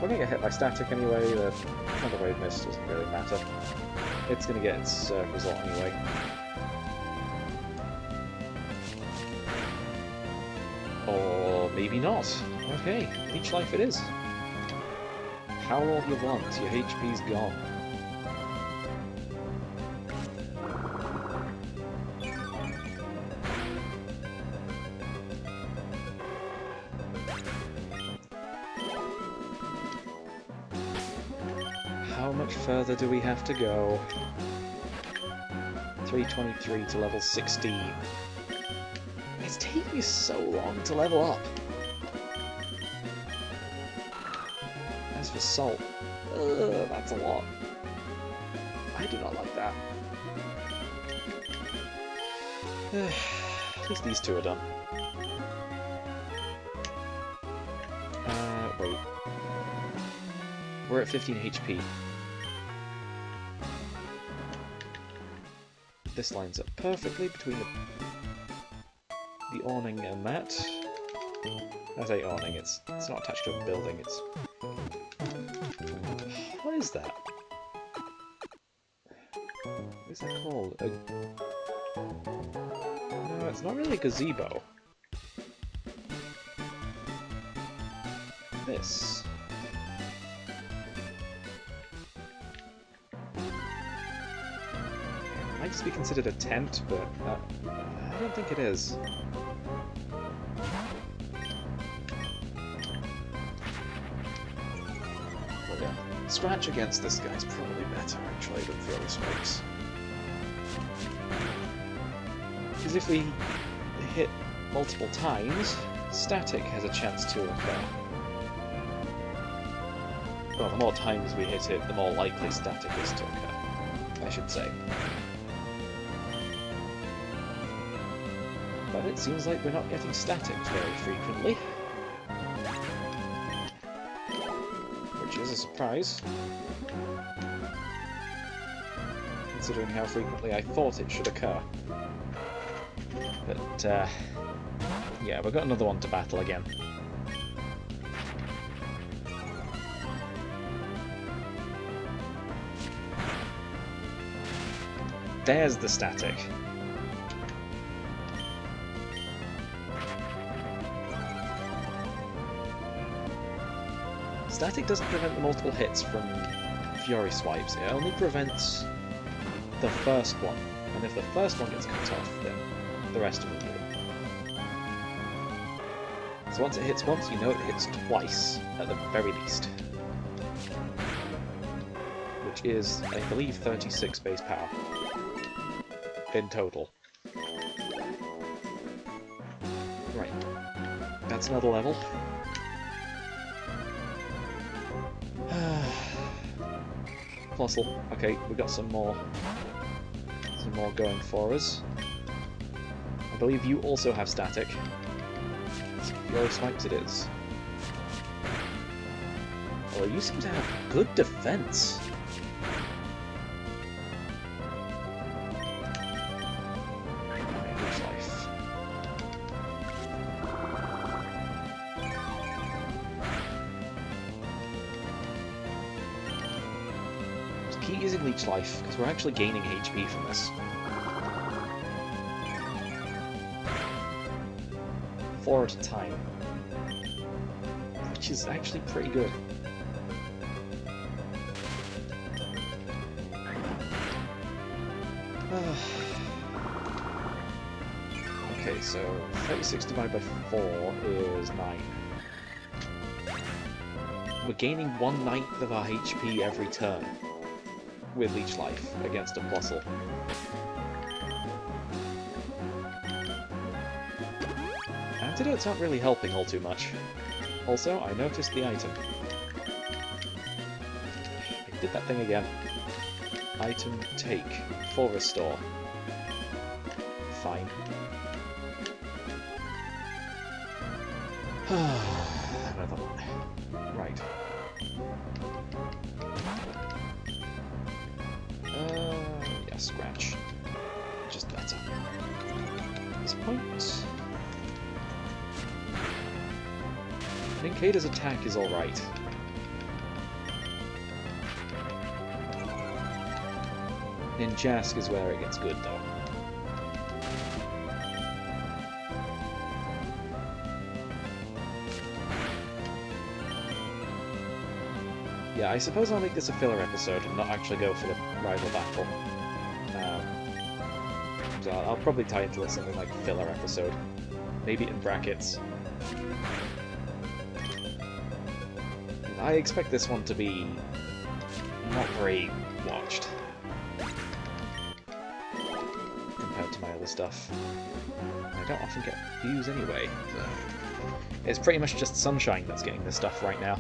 We're gonna get hit by static anyway, the other wave miss doesn't really matter. It's gonna get its result anyway. Or maybe not. Okay, Leech Life it is. Howl all you want, your HP's gone. How much further do we have to go? 323 to level 16. It's taking me so long to level up. As for Salt, that's a lot. I do not like that. At least these two are done. Wait. We're at 15 HP. This lines up perfectly between the awning and that. I say awning, it's not attached to a building, it's... What is that? What is that called? No, it's not really a gazebo. This. Might just be considered a tent, but I don't think it is. Well, yeah, Scratch against this guy's probably better actually than Fury Swipes. because if we hit multiple times, static has a chance to occur. Well, the more times we hit it, the more likely static is to occur, I should say. But it seems like we're not getting static very frequently. Which is a surprise, considering how frequently I thought it should occur. But, yeah, we've got another one to battle again. There's the static. Static doesn't prevent the multiple hits from Fury Swipes, it only prevents the first one. And if the first one gets cut off, then the rest of them do. So once it hits once, you know it hits twice, at the very least. Which is, I believe, 36 base power. In total. Right. That's another level. Fossil. Okay, we got some more going for us. I believe you also have static. Fury Swipes it is. Well, you seem to have good defense. Keep using Leech Life, because we're actually gaining HP from this. 4 at a time. Which is actually pretty good. Okay, so 36 divided by 4 is 9. We're gaining 1/9 of our HP every turn with Leech Life against a Plusle. Antidotes aren't really helping all too much. Also, I noticed the item. It did that thing again. Item take. Full restore. Fine. Another one. Right. Yeah, scratch. Just better. At this point... Nincada's attack is alright. Ninjask is where it gets good, though. Yeah, I suppose I'll make this a filler episode and not actually go for the rival battle. So I'll probably title it something like filler episode. Maybe in brackets. I expect this one to be not very watched compared to my other stuff. I don't often get views anyway, so it's pretty much just Sunshine that's getting this stuff right now.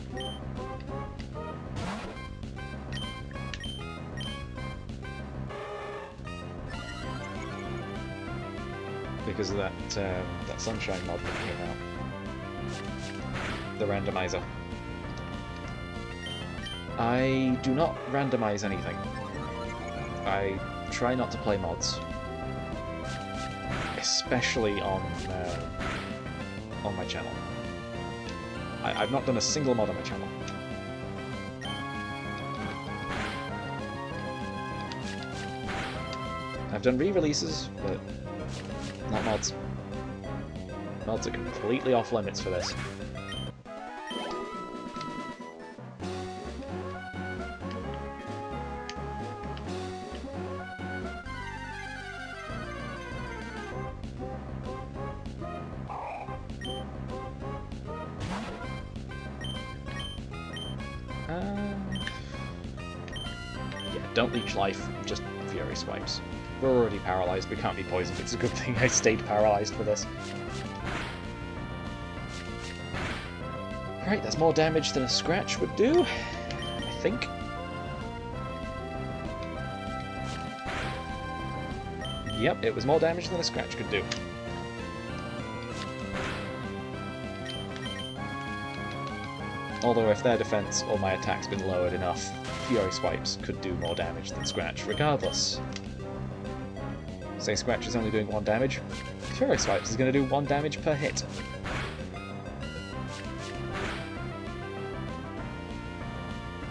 Because of that Sunshine mod that came out. The randomizer. I do not randomize anything. I try not to play mods. Especially on my channel. I've not done a single mod on my channel. I've done re-releases, but not mods. Mods are completely off limits for this. Yeah, don't leech life, just Fury Swipes. We're already paralysed, we can't be poisoned. It's a good thing I stayed paralysed for this. Right, that's more damage than a scratch would do, I think. Yep, it was more damage than a scratch could do. Although if their defense or my attack's been lowered enough, Fury Swipes could do more damage than Scratch regardless. Say Scratch is only doing 1 damage, Fury Swipes is going to do 1 damage per hit.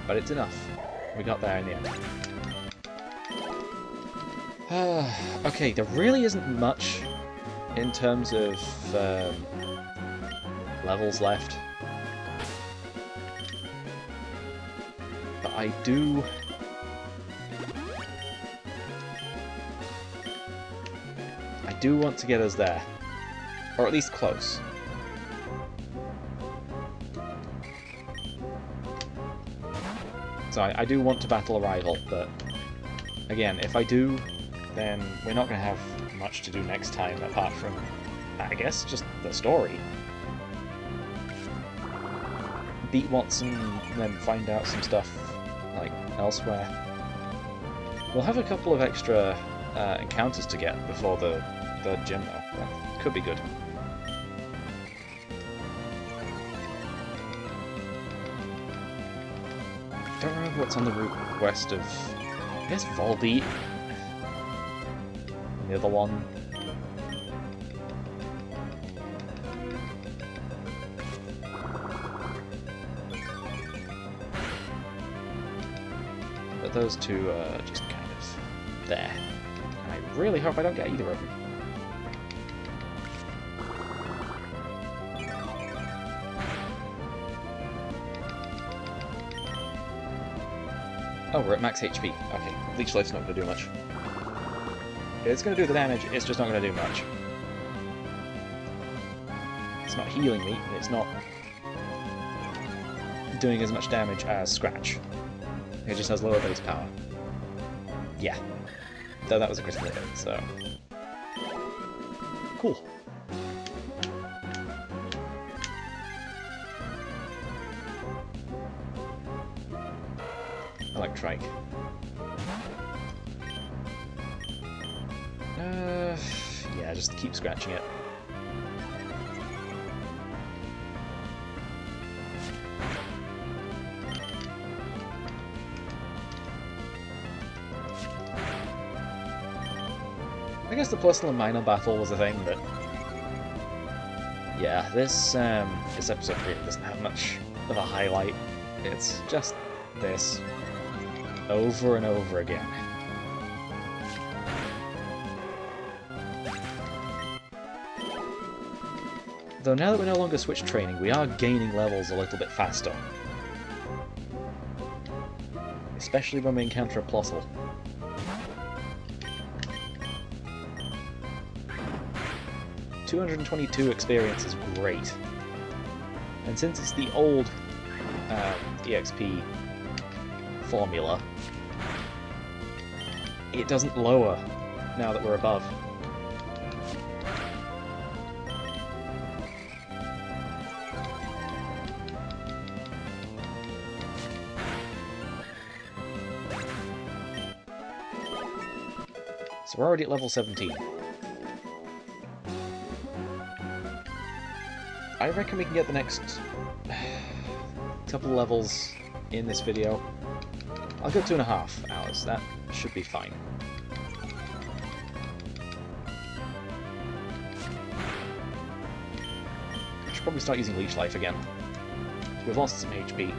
But it's enough. We got there in the end. Okay, there really isn't much in terms of levels left. But I do want to get us there. Or at least close. So I do want to battle a rival, but again, if I do, then we're not going to have much to do next time apart from, I guess, just the story. Beat Watson, and then find out some stuff, like, elsewhere. We'll have a couple of extra encounters to get before the gym, though. That could be good. Don't remember what's on the route west of, I guess, Volbeat. The other one. But those two are just kind of there. And I really hope I don't get either of them. Oh, we're at max HP. Okay, Leech Life's not going to do much. It's going to do the damage, it's just not going to do much. It's not healing me, and it's not doing as much damage as Scratch. It just has lower base power. Yeah. Though that was a critical hit, so... Cool. Electrike. Yeah, just keep scratching it. I guess the personal and minor battle was a thing, but yeah, this episode really doesn't have much of a highlight. It's just this over and over again. Though now that we're no longer switch training, we are gaining levels a little bit faster. Especially when we encounter a Plossel. $222 experience is great. And since it's the old EXP formula, it doesn't lower now that we're above. So we're already at level 17. I reckon we can get the next couple levels in this video. I'll go 2.5 hours, that should be fine. I should probably start using Leech Life again. We've lost some HP.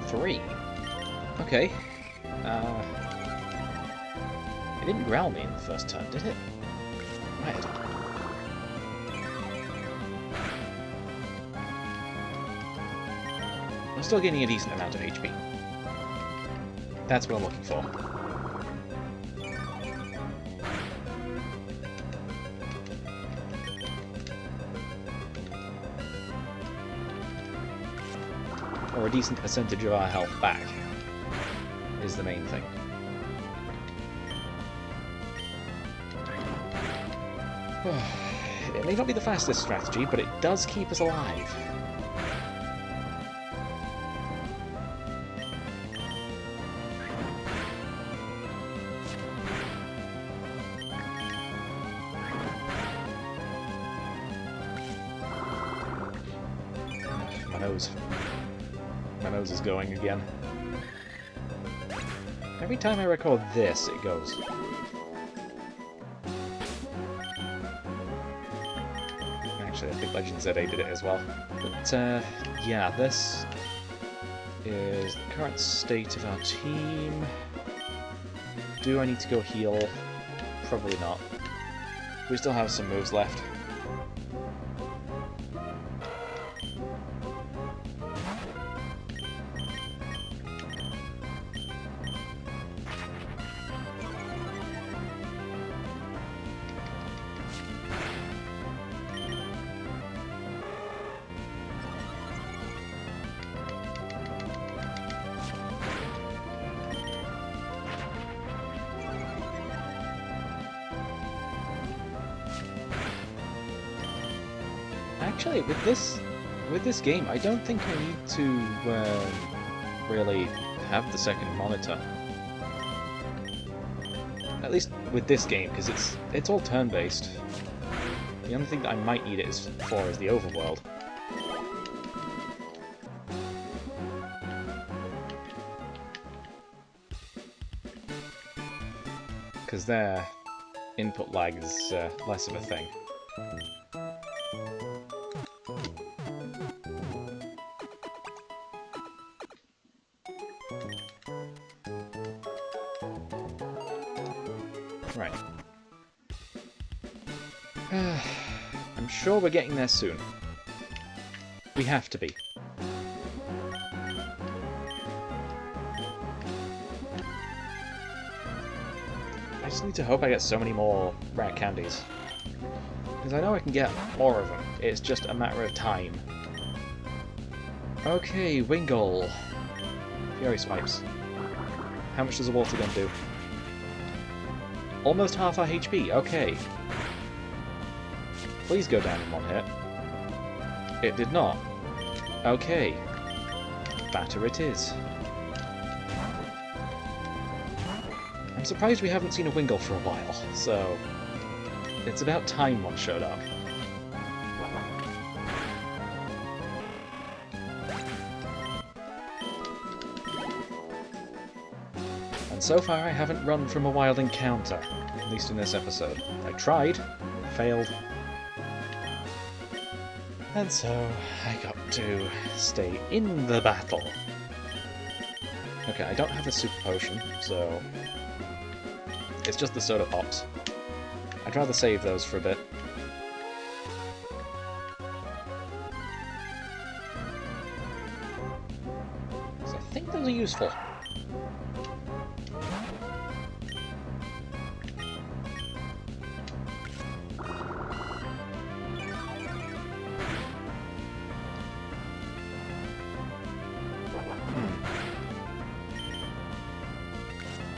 Three. Okay. It didn't growl me in the first turn, did it? Right. I'm still getting a decent amount of HP. That's what I'm looking for. or a decent percentage of our health back is the main thing. It may not be the fastest strategy, but it does keep us alive. My nose is going again. Every time I record this, it goes. Actually, I think Legend ZA did it as well. But, yeah, this is the current state of our team. Do I need to go heal? Probably not. We still have some moves left. Actually, with this game, I don't think I need to really have the second monitor. At least with this game, because it's all turn-based. The only thing that I might need it for is the overworld. Because their input lag is less of a thing. Right. I'm sure we're getting there soon. We have to be. I just need to hope I get so many more rare candies. Because I know I can get more of them. It's just a matter of time. Okay, Wingull. Fury Swipes. How much does a water gun do? Almost half our HP, okay. Please go down in one hit. It did not. Okay. Batter it is. I'm surprised we haven't seen a Wingull for a while, so it's about time one showed up. And so far I haven't run from a wild encounter, at least in this episode. I tried, failed, and so I got to stay in the battle. Okay, I don't have a super potion, so it's just the soda pops. I'd rather save those for a bit. So I think those are useful.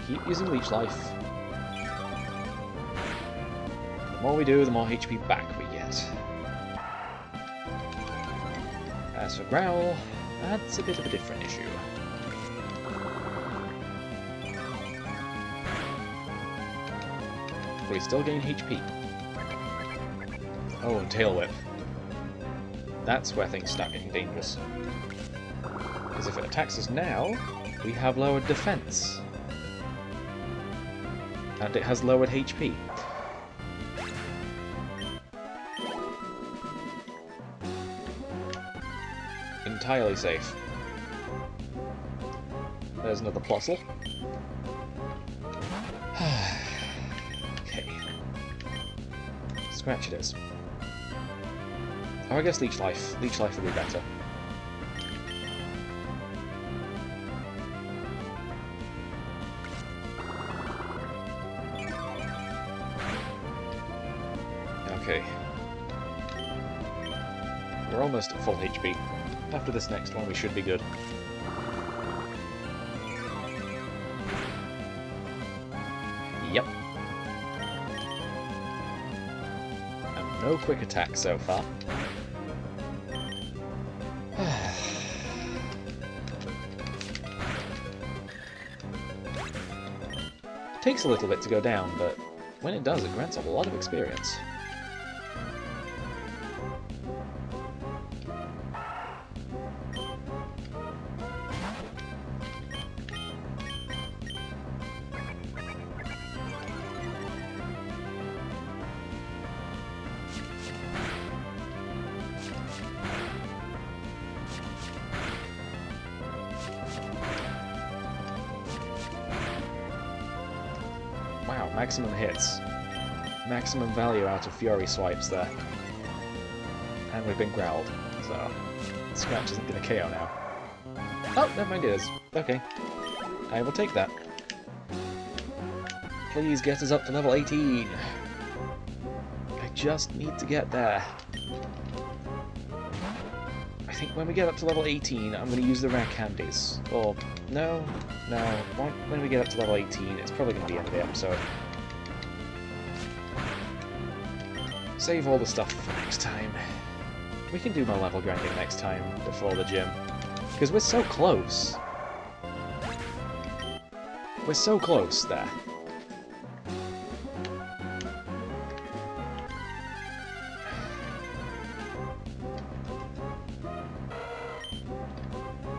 Keep using Leech Life. The more we do, the more HP back we get. As for Growl, that's a bit of a different issue. We still gain HP. Oh, and Tail Whip. That's where things start getting dangerous. Because if it attacks us now, we have lowered defense. And it has lowered HP. Entirely safe. There's another Plossel. Okay. Scratch it is. Oh, I guess Leech Life. Leech Life would be better. Okay. We're almost at full HP. After this next one, we should be good. Yep. And no quick attack so far. Takes a little bit to go down, but when it does, it grants a lot of experience. Wow, maximum hits. Maximum value out of Fury swipes there. And we've been growled, so Scratch isn't going to KO now. Oh, never mind, it is. Okay. I will take that. Please get us up to level 18. I just need to get there. I think when we get up to level 18, I'm going to use the rare candies. Or, no. When we get up to level 18, it's probably going to be the end of the episode. Save all the stuff for next time. We can do more level grinding next time, before the gym. Because we're so close. We're so close there.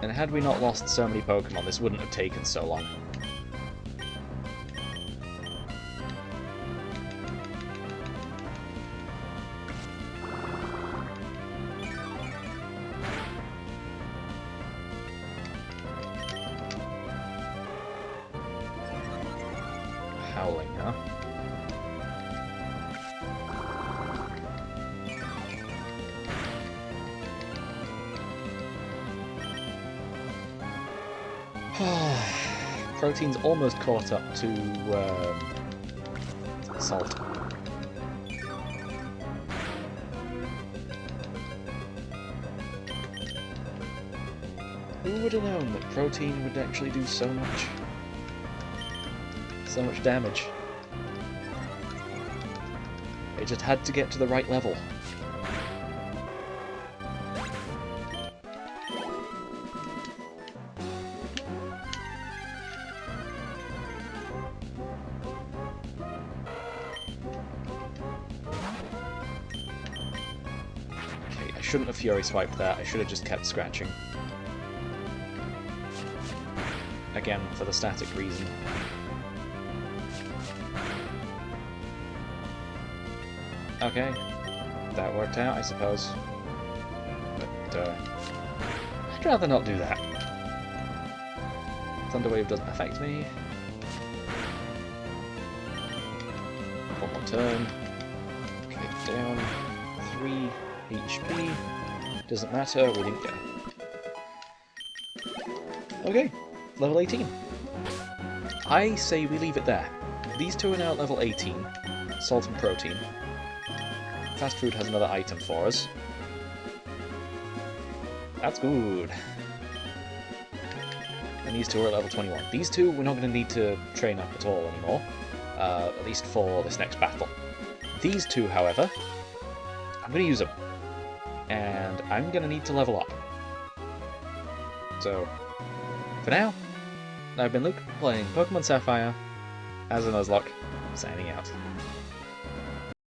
And had we not lost so many Pokemon, this wouldn't have taken so long. Howling, huh? Protein's almost caught up to Salt. Who would have known that Protein would actually do so much damage? It just had to get to the right level. I shouldn't have Fury Swiped that, I should have just kept scratching. Again, for the static reason. Okay, that worked out, I suppose. But, I'd rather not do that. Thunder Wave doesn't affect me. One more turn. Okay, down. 3 HP. Doesn't matter, we didn't get it. Okay, level 18. I say we leave it there. These two are now at level 18. Salt and Protein. Fast Food has another item for us. That's good. And these two are at level 21. These two we're not going to need to train up at all anymore. At least for this next battle. These two, however, I'm going to use them. And I'm going to need to level up. So, for now, I've been Luke, playing Pokemon Sapphire as a Nuzlocke, signing out.